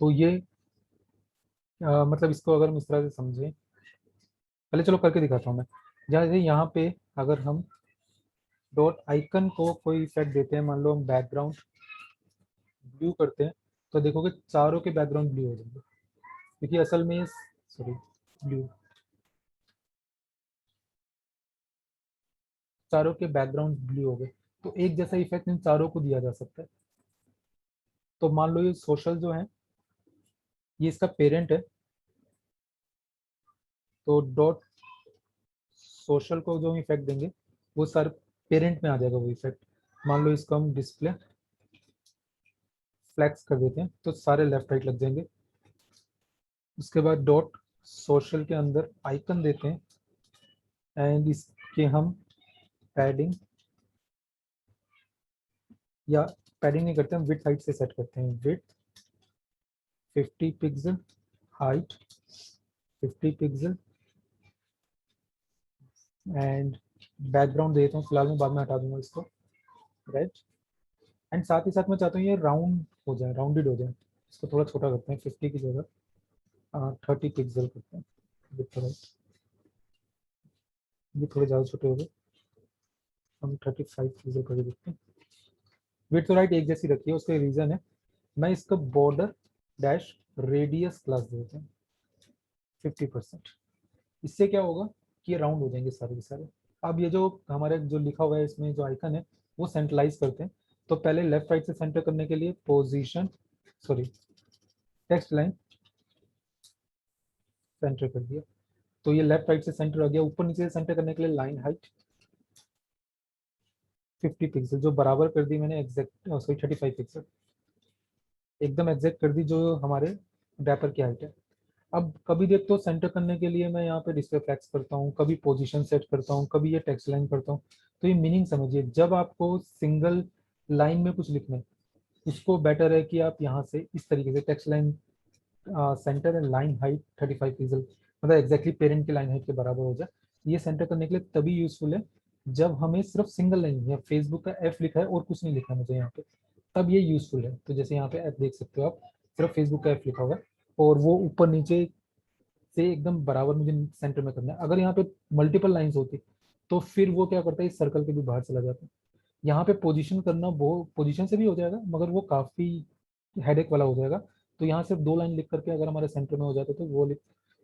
तो ये मतलब इसको अगर हम इस तरह से समझें पहले चलो करके दिखाता हूँ मैं। जैसे यहाँ पे अगर हम डॉट आइकन को कोई इफेक्ट देते हैं, मान लो हम बैकग्राउंड ब्लू करते हैं, तो देखोगे चारों के बैकग्राउंड ब्लू हो जाएंगे, क्योंकि असल में सॉरी ब्लू, चारों के बैकग्राउंड ब्लू हो गए। तो एक जैसा इफेक्ट इन चारों को दिया जा सकता है। तो मान लो ये सोशल जो है ये इसका पेरेंट है, तो डॉट सोशल को जो इफेक्ट देंगे वो सारे पेरेंट में आ जाएगा वो इफेक्ट। मान लो इसको हम डिस्प्ले फ्लैक्स कर देते हैं तो सारे लेफ्ट राइट लग जाएंगे। उसके बाद डॉट सोशल के अंदर आइकन देते हैं एंड इसके हम पैडिंग, या पैडिंग नहीं करते, हम विड्थ हाइट से सेट करते हैं। Width 50 pixel, height 50 pixel and background देता हूँ फिलहाल, मैं बाद में हटा दूंगा इसको, राइट। एंड साथ ही साथ मैं चाहता हूँ ये राउंड हो जाए, राउंडेड हो जाए। इसको थोड़ा छोटा करते हैं, 50 की जगह 30 पिक्सल करते हैं विड्थ राइट। ये थोड़े ज़्यादा छोटे हो गए, हम 35 पिक्सल कर देते हैं। विड्थ राइट एक जैसी रखी है, उसका रीज़न है मैं इसका बॉर्डर डैश रेडियस क्लास देते हैं 50%। इससे क्या होगा कि ये राउंड हो जाएंगे सारे के सारे। अब ये जो हमारे जो लिखा हुआ है इसमें जो आइकन है वो सेंट्रलाइज करते हैं। तो पहले लेफ्ट राइट से सेंटर करने के लिए position, sorry text line centre कर दिया, तो ये लेफ्ट राइट से सेंटर आ गया। ऊपर नीचे से सेंटर करने के लिए लाइन हाइट 50 पिक्सल जो बराबर कर दी मैंने एग्जैक्ट, सॉरी 35 पिक्सल एकदम एग्जैक्ट कर दी जो हमारे रैपर की हाइट है। अब कभी देख तो सेंटर करने के लिए मैं यहाँ पे डिस्प्ले फ्लैक्स करता हूँ, कभी पोजीशन सेट करता हूँ, कभी ये टेक्स्ट लाइन करता हूँ। तो ये मीनिंग समझिए, जब आपको सिंगल लाइन में कुछ लिखना है उसको बेटर है कि आप यहाँ से इस तरीके से text line centre and line height 35 pixel, मतलब एग्जैक्टली पेरेंट की लाइन हाइट के बराबर हो जाए। ये सेंटर करने के लिए तभी यूजफुल है जब हमें सिर्फ सिंगल लाइन या फेसबुक का एफ लिखा है और कुछ नहीं लिखा मुझे यहाँ पे, तब ये यूजफुल है। तो जैसे यहाँ पे एफ देख सकते हो आप, सिर्फ फेसबुक का एफ लिखा हुआ है और वो ऊपर नीचे से एकदम बराबर मुझे सेंटर में करना है। अगर यहाँ पे मल्टीपल लाइंस होती तो फिर वो क्या करता है, इस सर्कल के भी बाहर चला जाता है। यहाँ पे पोजीशन करना वो पोजीशन से भी हो जाएगा मगर वो काफ़ी हेडेक वाला हो जाएगा। तो यहाँ सिर्फ 2 लाइन लिख करके अगर हमारे सेंटर में हो जाते तो वो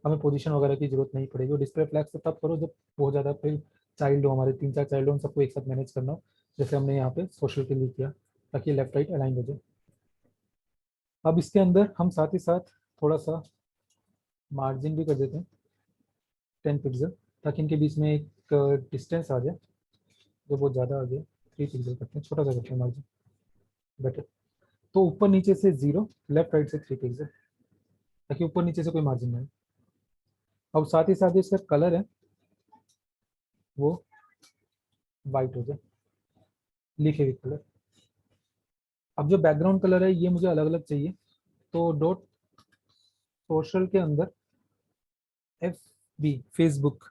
हमें पोजीशन वगैरह की जरूरत नहीं पड़ेगी। डिस्प्ले फ्लैक्स तब करो जब बहुत ज़्यादा फिर चाइल्ड हो, हमारे 3-4 चाइल्ड हो, उन सबको एक साथ मैनेज करना हो, जैसे हमने यहाँ पे सोशल के लिए किया, ताकि लेफ्ट राइट अलाइन हो जाए। अब इसके अंदर हम साथ ही साथ थोड़ा सा मार्जिन भी कर देते हैं 10 पिक्सल, ताकि इनके बीच में एक डिस्टेंस आ जाए जो बहुत ज़्यादा आ गया। 3 पिक्सल करते हैं, छोटा सा करते हैं मार्जिन, बेटर। तो ऊपर नीचे से 0, लेफ्ट राइट से 3 पिक्सल, ताकि ऊपर नीचे से कोई मार्जिन नहीं। अब साथ ही साथ इसका कलर है वो वाइट हो जाए, लिखे हुए कलर। अब जो बैकग्राउंड कलर है ये मुझे अलग अलग चाहिए, तो डॉट सोशल के अंदर एफ बी फेसबुक,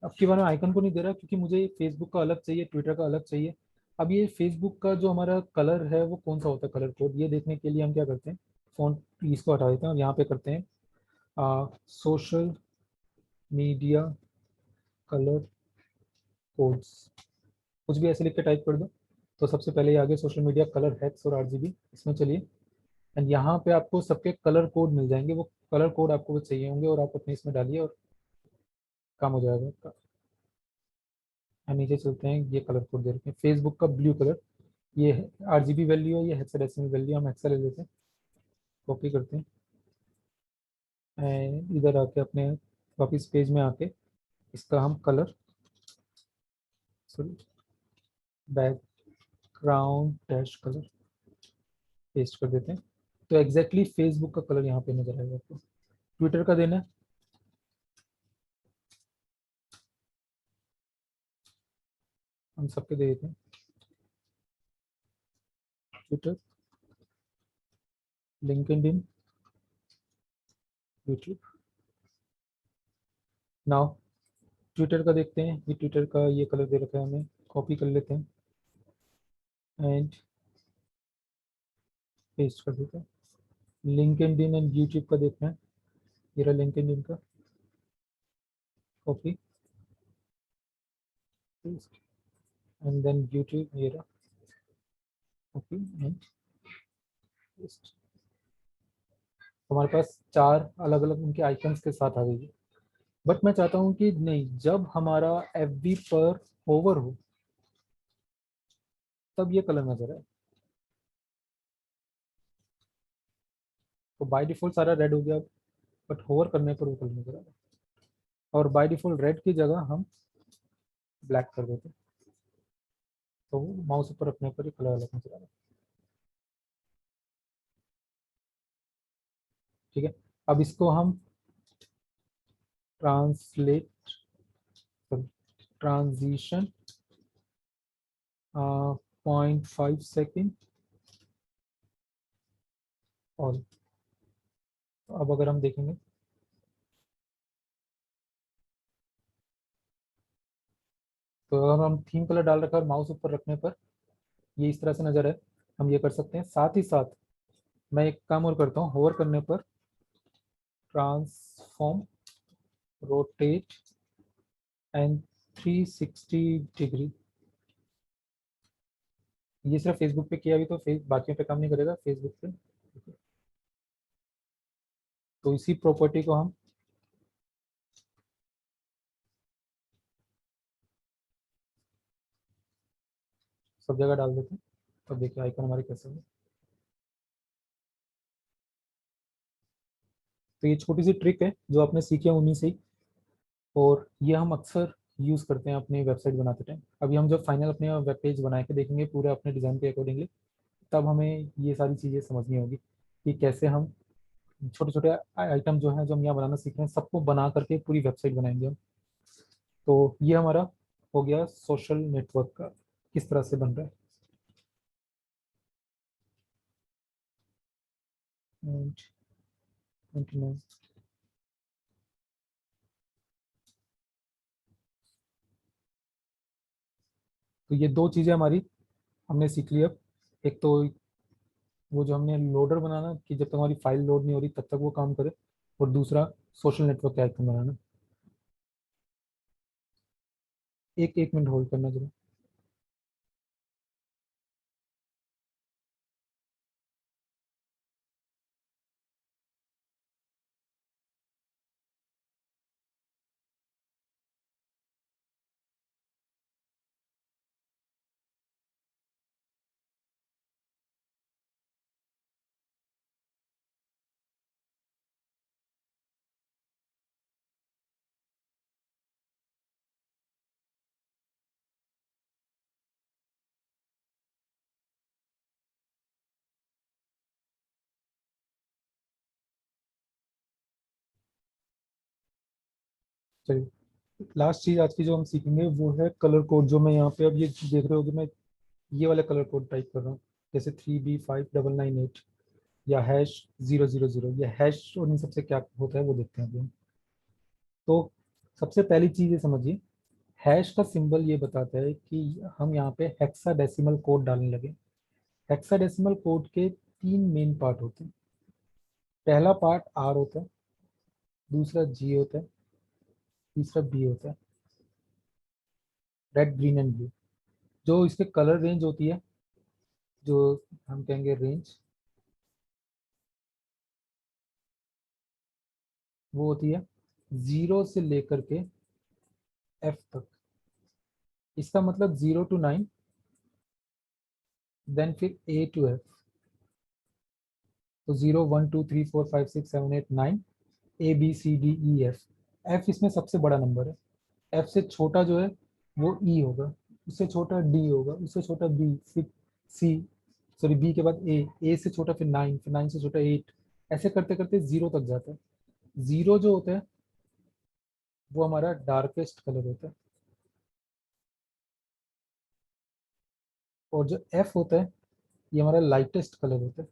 अब की बार मैं आइकन को नहीं दे रहा क्योंकि मुझे फेसबुक का अलग चाहिए, ट्विटर का अलग चाहिए। अब ये फेसबुक का जो हमारा कलर है वो कौन सा होता है कलर कोड, ये देखने के लिए हम क्या करते हैं, फोन इसको हटा देते हैं और यहाँ पे करते हैं सोशल मीडिया कलर कोड्स, कुछ भी ऐसे लिख के टाइप कर दो। तो सबसे पहले ये आगे सोशल मीडिया कलर हैक्स और आरजीबी, इसमें चलिए एंड यहाँ पे आपको सबके कलर कोड मिल जाएंगे, वो कलर कोड आपको वो चाहिए होंगे और आप अपने इसमें डालिए और काम हो जाएगा आपका। हम नीचे चलते हैं, ये कलर कोड दे रखे हैं फेसबुक का ब्लू कलर, ये आरजीबी वैल्यू है, ये हेक्साडेसिमल वैल्यू, हम हेक्सा ले लेते हैं, कॉपी करते हैं एंड इधर आके अपने वापिस पेज में आके इसका हम colour, sorry background dash colour paste कर देते हैं। तो एग्जैक्टली फेसबुक का कलर यहाँ पे नजर आएगा आपको। ट्विटर का देना है, हम सबके दे देते हैं Twitter, LinkedIn, YouTube. Now Twitter का देखते हैं, ये ट्विटर का ये कलर दे रखा है, हमें कॉपी कर लेते हैं एंड पेस्ट कर देते हैं। लिंक्डइन एंड यूट्यूब का देखना है, ये रहा लिंक्डइन का, कॉपी एंड देन यूट्यूब ये रहा, कॉपी एंड पेस्ट। हमारे पास 4 अलग अलग उनके आइकन्स के साथ आ गई। बट मैं चाहता हूँ कि नहीं, जब हमारा FB पर होवर हो तब ये कलर नजर आए। तो बाय डिफॉल्ट सारा रेड हो गया, बट होवर करने पर वो कलर नजर आ रहा है। और बाय डिफॉल्ट रेड की जगह हम ब्लैक कर देते, तो माउस ऊपर रखने पर ही कलर अलग नजर आ रहा है। ठीक है, अब इसको हम ट्रांसलेट ट्रांजिशन 0.5 सेकेंड। और अब अगर हम देखेंगे तो अगर हम थीम कलर डाल रखा है और माउस ऊपर रखने पर ये इस तरह से नजर है, हम ये कर सकते हैं। साथ ही साथ मैं एक काम और करता हूँ, होवर करने पर ट्रांसफॉर्म रोटेट एंड 360 डिग्री। ये सिर्फ फेसबुक पे किया, अभी तो बाकियों पे काम नहीं करेगा फेसबुक पे। तो इसी प्रॉपर्टी को हम सब जगह डाल देते हैं। तो देखिए आइकन हमारे कैसे है। तो ये छोटी सी ट्रिक है जो आपने सीखे उन्हीं से ही, और ये हम अक्सर यूज़ करते हैं अपनी वेबसाइट बनाते टाइम। अभी हम जब फाइनल अपने वेब पेज बना के देखेंगे पूरे अपने डिज़ाइन के अकॉर्डिंगली, तब हमें ये सारी चीज़ें समझनी होगी कि कैसे हम छोटे छोटे आइटम जो हैं जो हम यहाँ बनाना सीख रहे हैं सबको बना करके पूरी वेबसाइट बनाएंगे हम। तो ये हमारा हो गया सोशल नेटवर्क का किस तरह से बन रहा है। And 29। तो ये 2 चीज़ें हमारी हमने सीख ली। अब एक तो वो जो हमने लोडर बनाना कि जब तक हमारी फाइल लोड नहीं हो रही तब तक वो काम करे, और दूसरा सोशल नेटवर्क का आइकन बनाना। एक एक मिनट होल्ड करना जरूर। चलिए, लास्ट चीज आज की जो हम सीखेंगे वो है कलर कोड। जो मैं यहाँ पे अब ये देख रहे हो कि मैं ये वाला कलर कोड टाइप कर रहा हूँ, जैसे 3B5998 या #000। ये हैश और इन सबसे क्या होता है वो देखते हैं अभी हम। तो सबसे पहली चीज ये समझिए, हैश का सिंबल ये बताता है कि हम यहाँ पे हेक्साडेसिमल कोड डालने लगे। हेक्साडेसिमल कोड के 3 मेन पार्ट होते हैं। पहला पार्ट आर होता है, दूसरा जी होता है, तीसरा बी होता है। रेड ग्रीन एंड ब्लू जो इसके कलर रेंज होती है, जो हम कहेंगे रेंज, वो होती है 0 से लेकर के F तक। इसका मतलब 0 to 9, देन फिर A to F। तो 0 1 2 3 4 5 6 7 8 9, ABCDEF। F इसमें सबसे बड़ा नंबर है। F से छोटा जो है वो E होगा, उससे छोटा D होगा, उससे छोटा B, फिर C, सॉरी B के बाद A से छोटा फिर 9, फिर 9 से छोटा 8, ऐसे करते करते 0 तक जाता है। 0 जो होता है वो हमारा डार्केस्ट कलर होता है, और जो F होता है ये हमारा लाइटेस्ट कलर होता है।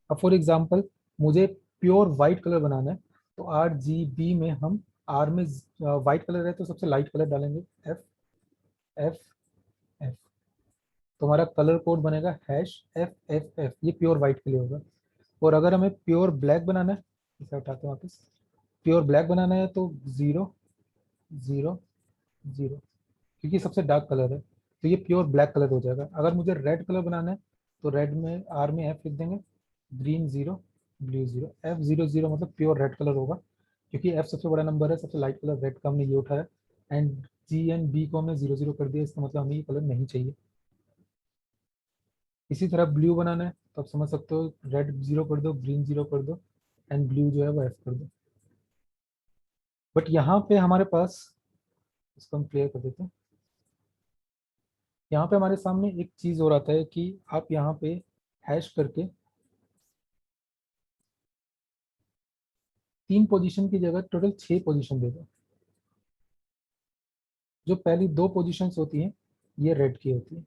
अब फॉर एग्जांपल मुझे प्योर वाइट कलर बनाना है, तो RGB में हम आर में वाइट कलर है तो सबसे लाइट कलर डालेंगे F F F। तो हमारा कलर कोड बनेगा #FFF। ये प्योर वाइट के लिए होगा। और अगर हमें प्योर ब्लैक बनाना है, इसे हटाते हैं वापस, प्योर ब्लैक बनाना है तो 0 0 0, क्योंकि सबसे डार्क कलर है तो ये प्योर ब्लैक कलर हो जाएगा। अगर मुझे रेड कलर बनाना है तो रेड में आर में एफ लिख देंगे, ग्रीन 0 ब्लू 0, F00 मतलब प्योर रेड कलर होगा, क्योंकि एफ सबसे बड़ा नंबर है, सबसे लाइट कलर रेड का हमने ये उठाया, एंड जी एंड बी को हमने 0 0 कर दिया, इसका मतलब हमें ये कलर नहीं चाहिए। इसी तरह ब्लू बनाना है तो आप समझ सकते हो, रेड 0 कर दो, ग्रीन 0 कर दो, एंड ब्लू जो है वो एफ कर दो। बट यहाँ पे हमारे पास, इसको हम क्लियर कर देते हैं, यहाँ पे हमारे सामने एक चीज और आता है कि आप यहाँ पे हैश करके 3 पोजीशन की जगह टोटल 6 पोजीशन दे दो। जो पहली 2 पोजीशंस होती हैं ये रेड की होती है,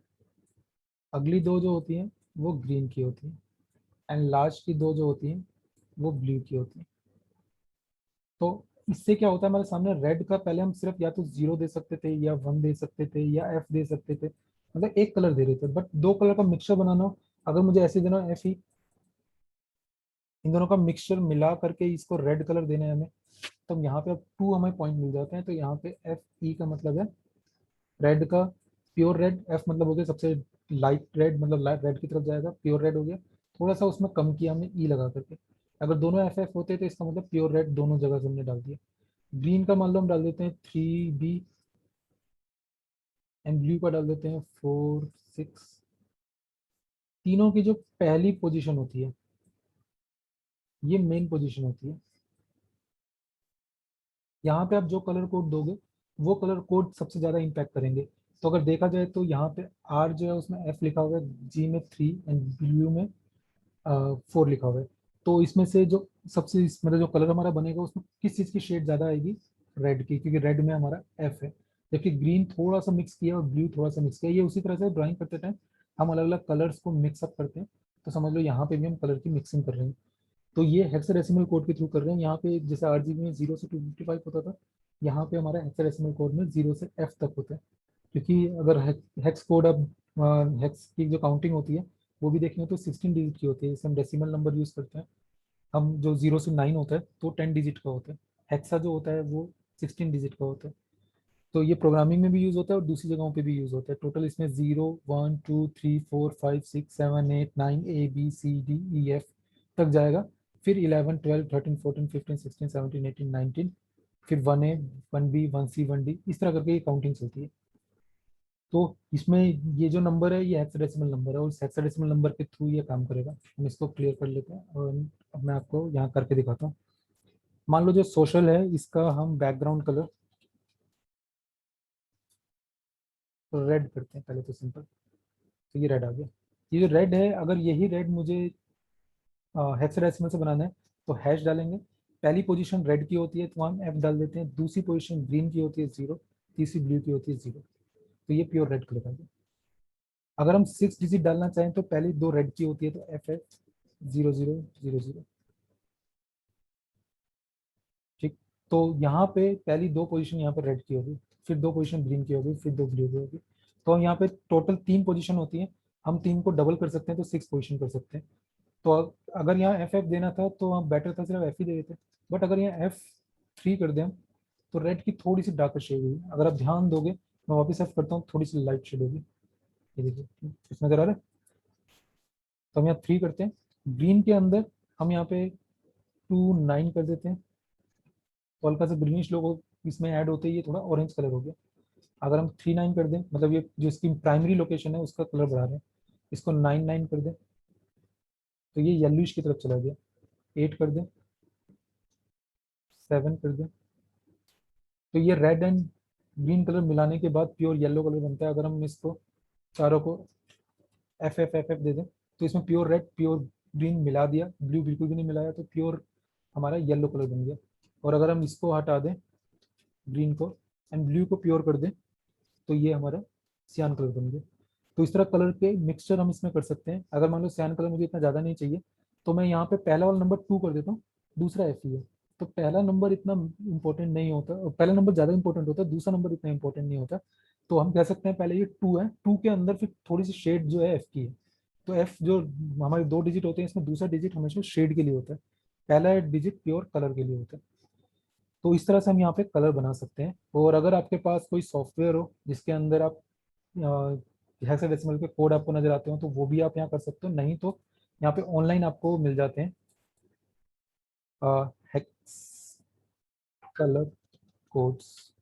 अगली 2 जो होती हैं वो ग्रीन की होती हैं, एंड लास्ट की 2 जो होती हैं वो ब्लू की होती हैं। तो इससे क्या होता है, हमारे सामने रेड का पहले हम सिर्फ या तो 0 दे सकते थे या 1 दे सकते थे या एफ दे सकते थे, मतलब एक कलर दे रहे थे। बट 2 कलर का मिक्सचर बनाना हो, अगर मुझे ऐसे देना एफ ही, इन दोनों का मिक्सचर मिला करके इसको रेड कलर देना है हमें, तो यहाँ पे अब 2 हमें पॉइंट मिल जाते हैं। तो यहाँ पे एफ ई का मतलब है रेड का प्योर रेड, एफ मतलब हो गया सबसे लाइट रेड, मतलब लाइट रेड की तरफ जाएगा, प्योर रेड हो गया। थोड़ा सा उसमें कम किया हमने ई लगा करके, अगर दोनों एफ एफ होते तो इसका मतलब प्योर रेड दोनों जगह से हमने डाल दिया। ग्रीन का मान लो हम डाल देते हैं 3B, एंड ब्लू का डाल देते हैं 4 6। तीनों की जो पहली पोजीशन होती है ये मेन पोजीशन होती है। यहाँ पे आप जो कलर कोड दोगे वो कलर कोड सबसे ज़्यादा इम्पैक्ट करेंगे। तो अगर देखा जाए तो यहाँ पे आर जो है उसमें एफ लिखा हुआ है, जी में 3 एंड ब्लू में 4 लिखा हुआ है। तो इसमें से जो सबसे मतलब जो कलर हमारा बनेगा उसमें किस चीज़ की शेड ज़्यादा आएगी, रेड की, क्योंकि रेड में हमारा एफ है। जबकि ग्रीन थोड़ा सा मिक्स किया और ब्लू थोड़ा सा मिक्स किया। ये उसी तरह से ड्राइंग करते टाइम हम अलग अलग कलर्स को मिक्सअप करते हैं, तो समझ लो यहाँ पे भी हम कलर की मिक्सिंग कर रहे हैं। तो ये हेक्साडेसिमल कोड के थ्रू कर रहे हैं। यहाँ पे जैसे RGB में 0 से 255 होता था, यहाँ पे हमारा हेक्साडेसिमल कोड में 0 से F तक होता है। क्योंकि अगर हेक्स कोड, अब हेक्स की जो काउंटिंग होती है वो भी देखेंगे तो 16 डिजिट की होती है, जैसे हम डेसिमल नंबर यूज़ करते हैं, हम जो 0 से 9 होता है तो 10 डिजिट का होता है, हेक्सा जो होता है वो 16 डिजिट का होता है। तो ये प्रोग्रामिंग में भी यूज़ होता है और दूसरी जगहों पे भी यूज़ होता है। टोटल इसमें 0 1 2 3 4 5 6 7 8 9 ABCDEF तक जाएगा, फिर 11 12 13 14 15 16 17 18 19, फिर 1A 1B 1C 1D, इस तरह करके ये काउंटिंग चलती है। तो इसमें ये जो नंबर है ये हेक्साडेसिमल नंबर है, और इस हेक्साडेसिमल नंबर के थ्रू ये काम करेगा। हम इसको क्लियर कर लेते हैं और अब मैं आपको यहाँ करके दिखाता हूँ। मान लो जो सोशल है इसका हम बैकग्राउंड कलर रेड करते हैं पहले, तो सिंपल, तो ये रेड आ गया। ये जो रेड है, अगर यही रेड मुझे हेक्साडेसिमल से बनाना है तो हैश डालेंगे। पहली पोजीशन रेड की होती है तो हम एफ डाल देते हैं, दूसरी पोजीशन ग्रीन की होती है 0, तीसरी ब्लू की होती है 0, तो ये प्योर रेड कलर आ गया। अगर हम 6 डिजिट डालना चाहें तो पहली 2 रेड की होती है तो एफ एफ 0000, ठीक। तो यहाँ पे पहली 2 पोजीशन यहाँ पे रेड की होगी, फिर 2 पोजीशन ग्रीन की होगी, फिर 2 ब्लू की होगी। तो हम यहाँ पे टोटल 3 पोजीशन होती है, हम 3 को डबल कर सकते हैं तो 6 पोजीशन कर सकते हैं। तो अगर यहाँ एफ एफ देना था तो हम बेटर था सिर्फ एफ ही दे देते, बट अगर यहाँ F3 कर दें हम तो रेड की थोड़ी सी डार्कर शेड होगी। अगर आप ध्यान दोगे, मैं वापस एफ करता हूँ, थोड़ी सी लाइट शेड होगी, ये देखिए इसमें नजर आ रहा है। तो हम यहाँ 3 करते हैं, ग्रीन के अंदर हम यहाँ पे 2 9 कर देते हैं, तो हल्का सा ग्रीनिश लोगो इसमें ऐड होते ही ये थोड़ा ऑरेंज कलर हो गया। अगर हम 3 9 कर दें, मतलब ये जो इसकी प्राइमरी लोकेशन है उसका कलर बढ़ा रहे हैं, इसको 9 9 कर दें तो ये येलोइश की तरफ चला गया। 8 कर दें, 7 कर दें, तो ये रेड एंड ग्रीन कलर मिलाने के बाद प्योर येलो कलर बनता है। अगर हम इसको चारों को एफ एफ एफ एफ दे दें तो इसमें प्योर रेड प्योर ग्रीन मिला दिया, ब्लू बिल्कुल भी नहीं मिलाया, तो प्योर हमारा येलो कलर बन गया। और अगर हम इसको हटा दें, ग्रीन को, एंड ब्लू को प्योर कर दें तो ये हमारा सियान कलर बन गया। तो इस तरह कलर के मिक्सचर हम इसमें कर सकते हैं। अगर मान लो सियान कलर मुझे इतना ज़्यादा नहीं चाहिए तो मैं यहाँ पे पहला वाला नंबर 2 कर देता हूँ, दूसरा एफ ही है। तो पहला नंबर इतना इंपॉर्टेंट नहीं होता, पहला नंबर ज़्यादा इंपॉर्टेंट होता है, दूसरा नंबर इतना इंपॉर्टेंट नहीं होता। तो हम कह सकते हैं पहले ये 2 है, 2 के अंदर फिर थोड़ी सी शेड जो है एफ की है, तो एफ जो हमारे 2 डिजिट होते हैं, इसमें दूसरा डिजिट हमेशा शेड के लिए होता है, पहला डिजिट प्योर कलर के लिए होता है। तो इस तरह से हम यहाँ पे कलर बना सकते हैं। और अगर आपके पास कोई सॉफ्टवेयर हो जिसके अंदर आप हेक्साडेसिमल के कोड आपको नजर आते हो, तो वो भी आप यहाँ कर सकते हो, नहीं तो यहाँ पे ऑनलाइन आपको मिल जाते हैं हेक्स कलर कोड्स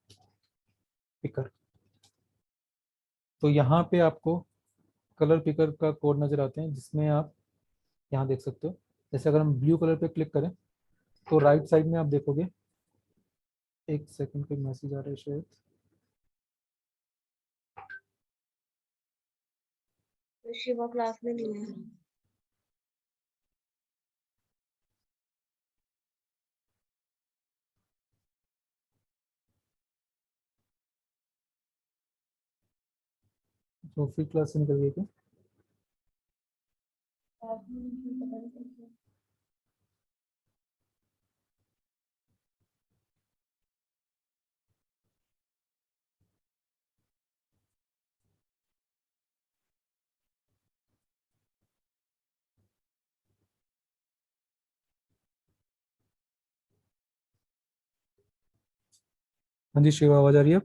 पिकर। तो यहाँ पे आपको कलर पिकर का कोड नजर आते हैं, जिसमें आप यहाँ देख सकते हो। जैसे अगर हम ब्लू कलर पे क्लिक करें तो राइट साइड में आप देखोगे, एक सेकंड पे मैसेज आ रहा है शायद। शिवा क्लास में नहीं है। तो फ्री क्लास से निकल गई क्या? क्लास में नहीं, पता नहीं कैसे। हाँ जी शिवा, आवाज आ रही है?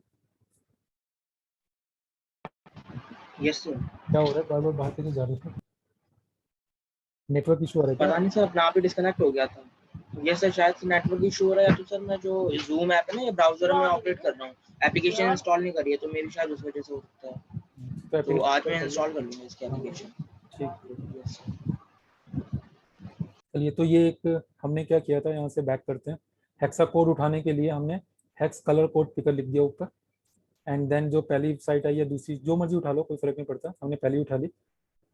Yes sir. क्या हो रहा है, बार बार बाहर क्यों जा रहे थे? नेटवर्क इशू आ रहा है क्या? पता नहीं सर, अपने आप ही डिस्कनेक्ट हो गया था। ये सर शायद से नेटवर्क इशू हो रहा है, या तो सर मैं जो जूम ऐप है ना, ये ब्राउजर में ऑपरेट कर रहा हूँ, एप्लीकेशन इंस्टॉल नहीं करी है, तो मेरी शायद उस वजह से हो सकता है। तो तो आज एप्लीकेशन मैं कर इंस्टॉल कर लूंगा इसकी लो। हाँ, एप्लीकेशन। ठीक है। Yes sir. चलिए, तो ये एक हमने क्या किया था, यहाँ से बैक करते हैं। हेक्सा कोड उठाने के लिए हमने हेक्स कलर कोड पिकर लिख दिया ऊपर, एंड देन जो पहली साइट आई या दूसरी, जो मर्जी उठा लो, कोई फर्क नहीं पड़ता, हमने पहली उठा ली।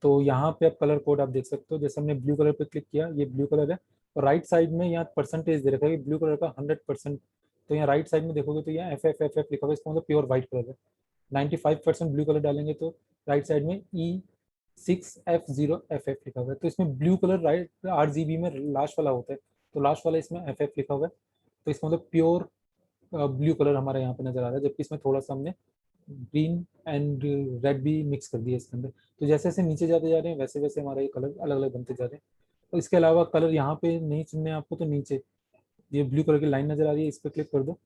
तो यहाँ पे आप कलर कोड आप देख सकते हो, जैसे हमने ब्लू कलर पे क्लिक किया, ये ब्लू कलर है। और राइट साइड में यहाँ परसेंटेज दे रखा है ब्लू कलर का 100%। तो यहाँ राइट साइड में देखोगे तो यहाँ एफ एफ एफ एफ लिखा हुआ है, इसका मतलब प्योर व्हाइट कलर है। 95% ब्लू कलर डालेंगे तो राइट साइड में E6F0FF लिखा हुआ है। तो इसमें ब्लू कलर राइट RGB में लास्ट वाला होता है, तो लास्ट वाला इसमें FF लिखा हुआ है। तो इसका मतलब प्योर ब्लू कलर हमारा यहाँ पे नजर आ रहा है, जबकि इसमें थोड़ा सा हमने ग्रीन एंड रेड भी मिक्स कर दिया इसके अंदर। तो जैसे जैसे नीचे जाते जा रहे हैं, वैसे वैसे हमारा ये कलर अलग अलग बनते जा रहे हैं। तो इसके अलावा कलर यहाँ पे नहीं चुनने हैं आपको, तो नीचे ये ब्लू कलर की लाइन नजर आ रही है, इस पर क्लिक कर दो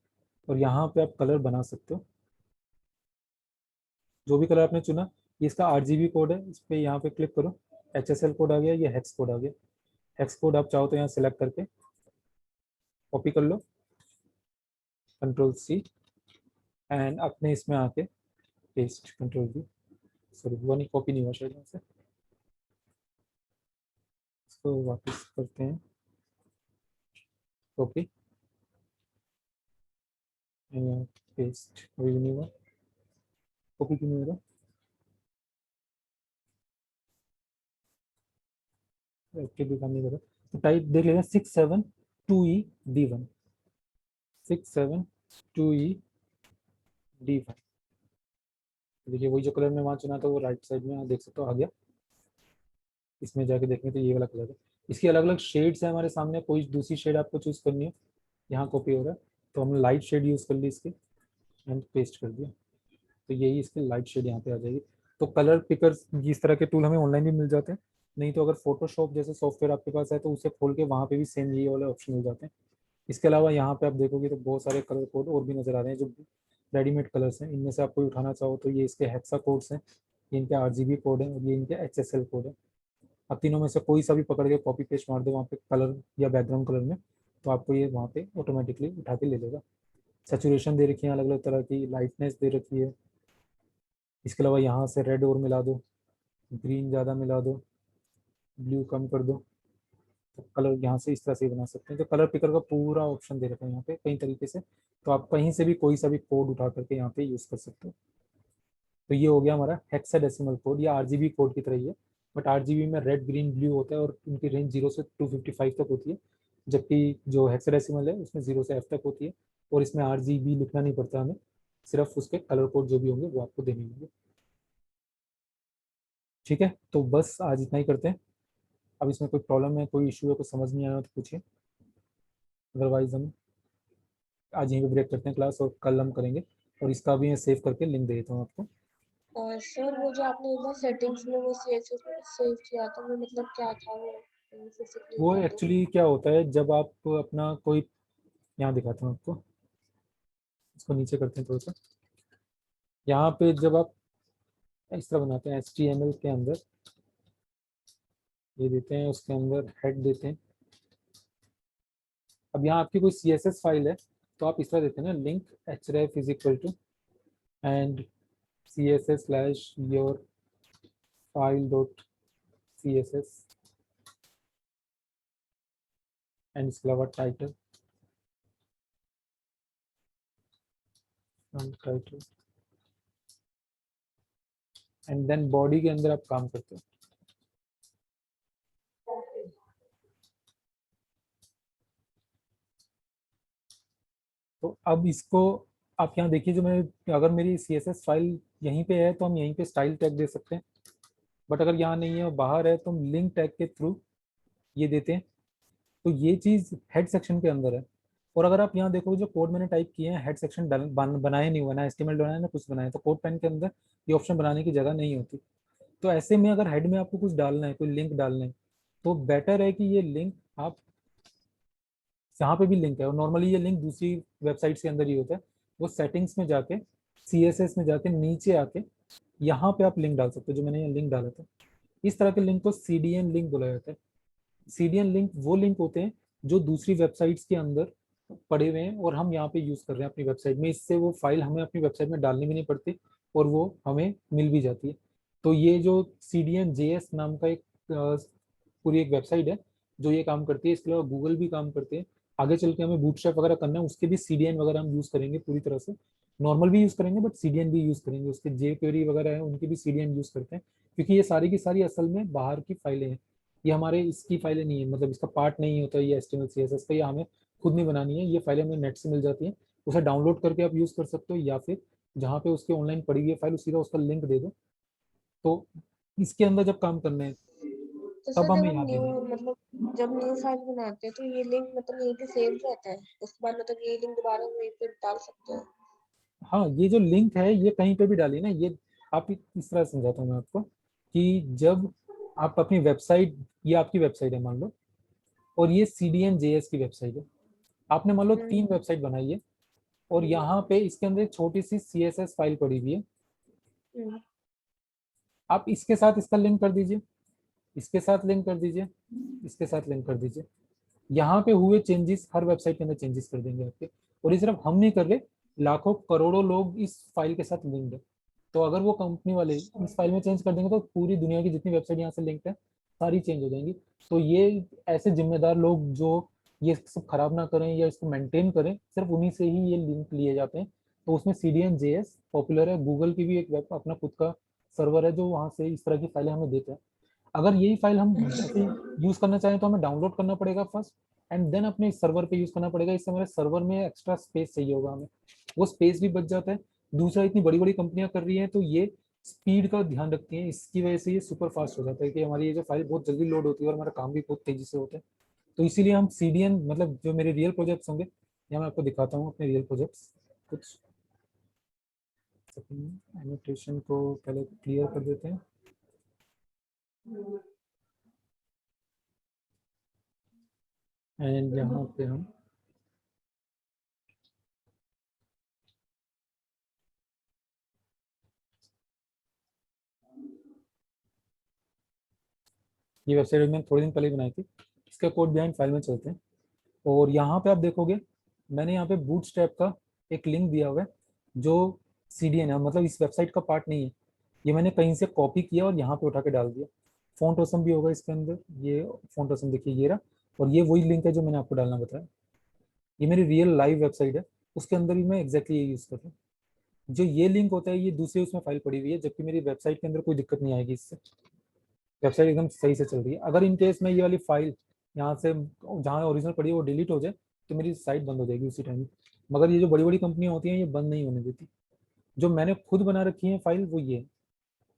और यहाँ पे आप कलर बना सकते हो, जो भी कलर आपने चुना। ये इसका RGB कोड है, इस पर यहाँ पे क्लिक करो, HSL कोड आ गया, ये हेक्स कोड आ गया। हेक्स कोड आप चाहो तो यहाँ सेलेक्ट करके कॉपी कर लो, Ctrl+C, एंड अपने इसमें आके पेस्ट, Ctrl+V। सॉरी, वो नहीं, कॉपी नहीं हुआ शायद यहाँ से, इसको वापस करते हैं कॉपी, पेस्ट। अभी भी नहीं हुआ, कॉपी क्यों नहीं हो रहा? एक्टिव भी काम नहीं कर रहा। तो टाइप देख लेना, 672ED1, 672ED1। देखिए वही जो कलर में वहाँ चुना था वो राइट साइड में देख सकते हो आ गया। इसमें जाके देखें तो ये वाला कलर है। इसकी अलग अलग शेड्स है हमारे सामने, कोई दूसरी शेड आपको चूज करनी है, यहाँ कॉपी हो रहा है तो हमने लाइट शेड यूज कर ली इसकी, एंड पेस्ट कर दिया। तो यही इसकी लाइट शेड यहाँ पे आ जाएगी। तो कलर पिकर इस तरह के टूल हमें ऑनलाइन भी मिल जाते हैं, नहीं तो अगर फोटोशॉप जैसे सॉफ्टवेयर आपके पास है तो उसे खोल के वहाँ पे भी सेम ये वाले ऑप्शन मिल जाते हैं। इसके अलावा यहाँ पे आप देखोगे तो बहुत सारे कलर कोड और भी नजर आ रहे हैं जो रेडीमेड कलर्स हैं। इनमें से आप कोई उठाना चाहो तो ये इसके हेक्सा कोड्स हैं, ये इनके RGB कोड हैं और ये इनके HSL कोड है। आप तीनों में से कोई सा भी पकड़ के कॉपी पेस्ट मार दो वहाँ पे कलर या बैकग्राउंड कलर में, तो आपको ये वहाँ पे ऑटोमेटिकली उठा के ले लेगा। सेचुरेशन दे रखी है अलग अलग तरह की, लाइटनेस दे रखी है। इसके अलावा यहाँ से रेड और मिला दो, ग्रीन ज़्यादा मिला दो, ब्लू कम कर दो। तो कलर यहाँ से इस तरह से ही बना सकते हैं। तो कलर पिकर का पूरा ऑप्शन दे रखा है यहाँ पे कई तरीके से, तो आप कहीं से भी कोई सा भी कोड उठा करके यहाँ पे यूज़ कर सकते हो। तो ये हो गया हमारा हेक्साडेसिमल कोड, या RGB कोड की तरह ही है, बट RGB में रेड ग्रीन ब्लू होता है और उनकी रेंज 0 से 255 तक होती है, जबकि जो हेक्साडेसिमल है उसमें 0 से F तक होती है। और इसमें RGB लिखना नहीं पड़ता हमें, सिर्फ उसके कलर कोड जो भी होंगे वो आपको देने होंगे। ठीक है, तो बस आज इतना ही करते हैं। अब इसमें कोई प्रॉब्लम है, कोई इशू है, कुछ समझ नहीं आया तो पूछिए, अदरवाइज हम आज यहीं पे ब्रेक करते हैं क्लास, और कल हम करेंगे। और इसका भी मैं सेव करके लिंक दे देता हूँ आपको। और सर वो जो आपने एक बार सेटिंग्स में वो सीएसएस सेव किया था वो मतलब क्या था वो फिर से क्लियर वो कर दो। एक्चुअली क्या होता है, जब आप अपना कोई, यहाँ दिखाता हूँ आपको, इसको नीचे करते हैं थोड़ा सा। यहाँ पे जब आप इस तरह बनाते हैं HTML के अंदर, ये देते हैं, उसके अंदर हेड देते हैं। अब यहाँ आपकी कोई CSS फाइल है तो आप इस तरह देते हैं ना, link href is equal to and CSS slash your file dot CSS and इसके अलावा title title and then body के अंदर आप काम करते हो। तो अब इसको आप यहाँ देखिए, जो मैं, अगर मेरी CSS फाइल यहीं पे है तो हम यहीं पे स्टाइल टैग दे सकते हैं, बट अगर यहाँ नहीं है और बाहर है तो हम लिंक टैग के थ्रू ये देते हैं। तो ये चीज़ हेड सेक्शन के अंदर है। और अगर आप यहाँ देखो, जो कोड मैंने टाइप किए हैं, हेड सेक्शन बनाया नहीं हुआ, ना HTML बनाया ना कुछ बनाया, तो कोड पेन के अंदर ये ऑप्शन बनाने की जगह नहीं होती। तो ऐसे में अगर हेड में आपको कुछ डालना है, कोई लिंक डालना है, तो बेटर है कि ये लिंक आप जहाँ पे भी लिंक है, और नॉर्मली ये लिंक दूसरी वेबसाइट्स के अंदर ही होता है, वो सेटिंग्स में जाके CSS में जाके नीचे आके यहाँ पे आप लिंक डाल सकते हो। जो मैंने ये लिंक डाला था, इस तरह के लिंक को CDN लिंक बोला जाता है। CDN लिंक वो लिंक होते हैं जो दूसरी वेबसाइट्स के अंदर पड़े हुए हैं और हम यहाँ पे यूज कर रहे हैं अपनी वेबसाइट में। इससे वो फाइल हमें अपनी वेबसाइट में डालनी भी नहीं पड़ती और वो हमें मिल भी जाती है। तो ये जो CDN JS नाम का एक पूरी एक वेबसाइट है जो ये काम करती है। इसके अलावा गूगल भी काम करते हैं। आगे चल के हमें बूटस्ट्रैप वगैरह करना है, उसके भी CDN वगैरह हम यूज करेंगे पूरी तरह से। नॉर्मल भी यूज करेंगे बट CDN भी यूज करेंगे। उसके jQuery वगैरह है, उनकी भी CDN यूज करते हैं, क्योंकि ये सारी की सारी असल में बाहर की फाइलें हैं। ये हमारे इसकी फाइलें नहीं है, मतलब इसका पार्ट नहीं होता ये HTML CSS का। ये हमें खुद नहीं बनानी है, ये फाइलें हमें नेट से मिल जाती हैं। उसे डाउनलोड करके आप यूज कर सकते हो, या फिर जहाँ पे उसके ऑनलाइन पड़ी हुई है फाइल, उसी का उसका लिंक दे दो। तो इसके अंदर जब काम करना है तो तब सर जब हमें हम याद न्यू देना है। मतलब जब न्यू फाइल बनाते हैं तो ये लिंक मतलब यहीं पे सेव रहता है, उसके बाद मतलब ये लिंक दोबारा वहीं पे डाल सकते हैं। हाँ, ये जो लिंक है ये कहीं पे भी डालिए ना। ये आप इस तरह समझाता हूँ मैं आपको, कि जब आप अपनी वेबसाइट, ये आपकी वेबसाइट है मान लो, और ये CDN JS की वेबसाइट है। आपने मान लो हम्म 3 वेबसाइट बनाई है और यहाँ पे इसके अंदर एक छोटी सी CSS फाइल पड़ी हुई है। हम्म आप इसके साथ इसका लिंक कर दीजिए, इसके साथ लिंक कर दीजिए, इसके साथ लिंक कर दीजिए। यहाँ पे हुए चेंजेस हर वेबसाइट के अंदर चेंजेस कर देंगे आपके। और ये सिर्फ हम नहीं कर रहे, लाखों करोड़ों लोग इस फाइल के साथ लिंक्ड है। तो अगर वो कंपनी वाले इस फाइल में चेंज कर देंगे तो पूरी दुनिया की जितनी वेबसाइट यहाँ से लिंक्ड है सारी चेंज हो जाएंगी। तो ये ऐसे जिम्मेदार लोग जो ये सब खराब ना करें या इसको मेंटेन करें, सिर्फ उन्हीं से ही ये लिंक लिए जाते हैं। तो उसमें CDN JS पॉपुलर है। गूगल की भी एक वेब अपना खुद का सर्वर है जो वहाँ से इस तरह की फाइलें हमें देता है। अगर यही फाइल हम ऐसे यूज करना चाहें तो हमें डाउनलोड करना पड़ेगा फर्स्ट, एंड देन अपने सर्वर पे यूज करना पड़ेगा। इससे हमारे सर्वर में एक्स्ट्रा स्पेस चाहिए होगा हमें, वो स्पेस भी बच जाता है। दूसरा, इतनी बड़ी बड़ी कंपनियां कर रही हैं तो ये स्पीड का ध्यान रखती हैं, इसकी वजह से ये सुपर फास्ट हो जाता है कि हमारी ये जो फाइल बहुत जल्दी लोड होती है और हमारा काम भी बहुत तेजी से होता है। तो इसीलिए हम CDN, मतलब जो मेरे रियल प्रोजेक्ट्स होंगे, या मैं आपको दिखाता हूँ अपने रियल प्रोजेक्ट्स कुछ। एनोटेशन को पहले क्लियर कर देते हैं। एंड यहाँ पे हम ये वेबसाइट मैंने थोड़े दिन पहले बनाई थी, इसका कोड बिहाइंड फाइल में चलते हैं। और यहाँ पे आप देखोगे मैंने यहाँ पे बूटस्ट्रैप का एक लिंक दिया हुआ है जो CDN है, मतलब इस वेबसाइट का पार्ट नहीं है। ये मैंने कहीं से कॉपी किया और यहाँ पे उठा के डाल दिया। फॉन्ट ऑसम भी होगा इसके अंदर, ये फॉन्ट ऑसम देखिए ये रहा। और ये वही लिंक है जो मैंने आपको डालना बताया। ये मेरी रियल लाइव वेबसाइट है, उसके अंदर ही मैं एग्जैक्टली ये यूज़ कर रहा हूँ। जो ये लिंक होता है ये दूसरे उसमें फाइल पड़ी हुई है, जबकि मेरी वेबसाइट के अंदर कोई दिक्कत नहीं आएगी इससे। वेबसाइट एकदम सही से चल रही है। अगर इन केस में ये वाली फाइल यहाँ से जहाँ ओरिजिनल पड़ी है वो डिलीट हो जाए तो मेरी साइट बंद हो जाएगी उसी टाइम। मगर ये जो बड़ी बड़ी कंपनियां होती हैं ये बंद नहीं होने देती। जो मैंने खुद बना रखी है फाइल वो ये है।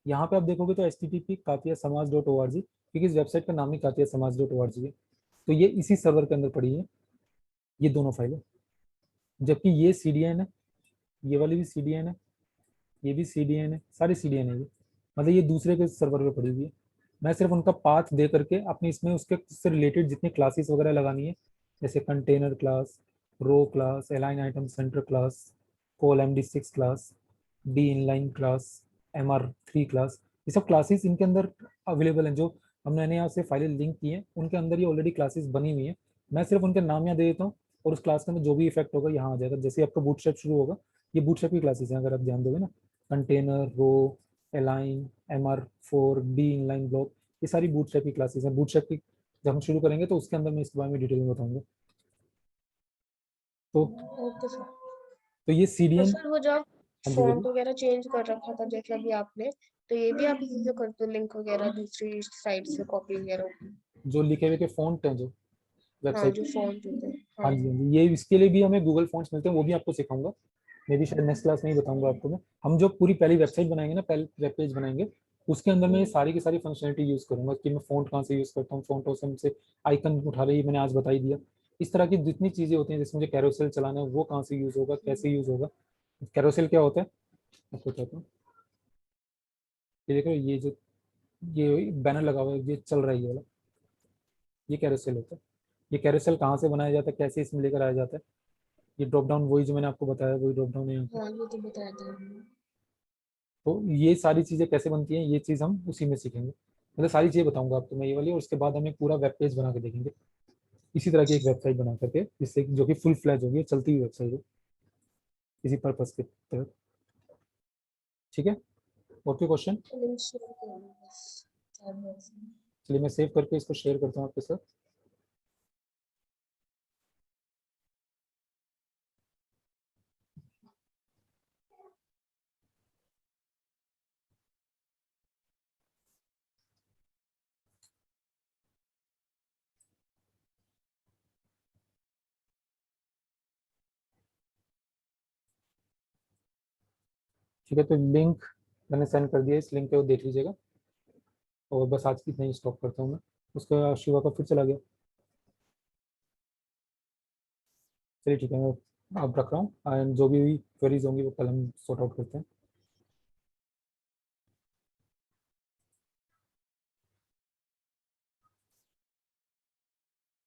यहाँ पे आप देखोगे तो http katiyasamaaj.org, क्योंकि इस वेबसाइट का नाम ही katiyasamaaj.org है। तो ये इसी सर्वर के अंदर पड़ी है ये दोनों फाइलें। जबकि ये CDN है, ये वाली भी CDN है, ये भी CDN है, सारी CDN है ये, मतलब ये दूसरे के सर्वर पे पड़ी हुई है। मैं सिर्फ उनका पाथ दे करके अपने इसमें उसके से रिलेटेड जितनी क्लासेस वगैरह लगानी है, जैसे container class, row class, align item centre class, col MD6 class, D inline class, MR3 class, ये सब क्लासेस इनके अंदर अवेलेबल हैं। जो हमने यहाँ से फाइलें लिंक की हैं उनके अंदर ये ऑलरेडी क्लासेस बनी हुई हैं। मैं सिर्फ उनके नाम यहाँ दे देता हूँ और उस क्लास के अंदर जो भी इफेक्ट होगा यहाँ आ जाएगा। जैसे आपका बूटस्ट्रैप शुरू होगा, ये बूटस्ट्रैप की क्लासेस हैं, अगर आप ध्यान दोगे ना, container, row, align, MR4, D inline block, ये सारी बूटस्ट्रैप की क्लासेस हैं। बूटस्ट्रैप की जब हम शुरू करेंगे तो उसके अंदर मैं इसके बारे में डिटेल में बताऊंगा। तो ओके सर। ये तो CDN। सर वो जब हाँ जी फॉन्ट बोलिए। वगैरह चेंज कर रखा था जैसे अभी आपने, तो ये भी आप इसी से करते हो, लिंक वगैरह दूसरी साइट से कॉपी वगैरह? जो लिखे हुए के फॉन्ट हैं जो हाँ, वेबसाइट जो पे, फॉन्ट होते हैं, हाँ हाँ जी हाँ हाँ। जी, ये इसके लिए भी हमें गूगल फॉन्ट्स मिलते हैं, वो भी आपको सिखाऊंगा। मे भी शायद नेक्स्ट क्लास में ही बताऊंगा आपको मैं। हम जो पूरी पहली वेबसाइट बनाएंगे ना, पहले वेब पेज बनाएंगे, उसके अंदर मैं ये सारी की सारी फंक्शनलिटी यूज करूंगा कि मैं फॉन्ट कहाँ से यूज करता हूँ, फॉन्ट ऑसम से आइकन उठा रही मैंने आज बता ही दिया। इस तरह की जितनी चीजें होती हैं, जैसे मुझे कैरोसेल चलाना है वो कहाँ से यूज होगा, कैसे यूज होगा। कैरोसेल क्या होता है आपको कहता हूँ, ये देखो, ये जो ये बैनर लगा हुआ है ये चल रहा है ये वाला, ये कैरोसेल होता है। ये कैरोसेल कहाँ से बनाया जाता है, कैसे इसमें लेकर आया जाता है, ये ड्रॉप डाउन वही जो मैंने आपको बताया वही ड्रॉप डाउन है यहाँ पे। हाँ, ये तो बताया था हमने। तो ये सारी चीज़ें कैसे बनती हैं, ये चीज़ हम उसी में सीखेंगे। मतलब सारी चीज़ें बताऊंगा आपको मैं ये वाली, और उसके बाद हम एक पूरा वेब पेज बना के देखेंगे इसी तरह की एक वेबसाइट बना करके, जिससे जो कि फुल फ्लैज होगी, चलती हुई वेबसाइट हो इसी पर्पज के तहत। ठीक है, और कोई क्वेश्चन? लिंक शेयर करेंगे बस, चार बॉक्स में। चलिए मैं सेव करके इसको शेयर करता हूँ आपके साथ। ठीक है, तो लिंक मैंने सेंड कर दिया, इस लिंक पे वो देख लीजिएगा। और बस आज की इतना ही स्टॉप करता हूँ मैं। उसका शिवा का फिर चला गया। चलिए ठीक है, मैं अब रख रहा हूँ, एंड जो भी क्वेरीज होंगी वो कल हम सॉर्ट आउट करते हैं।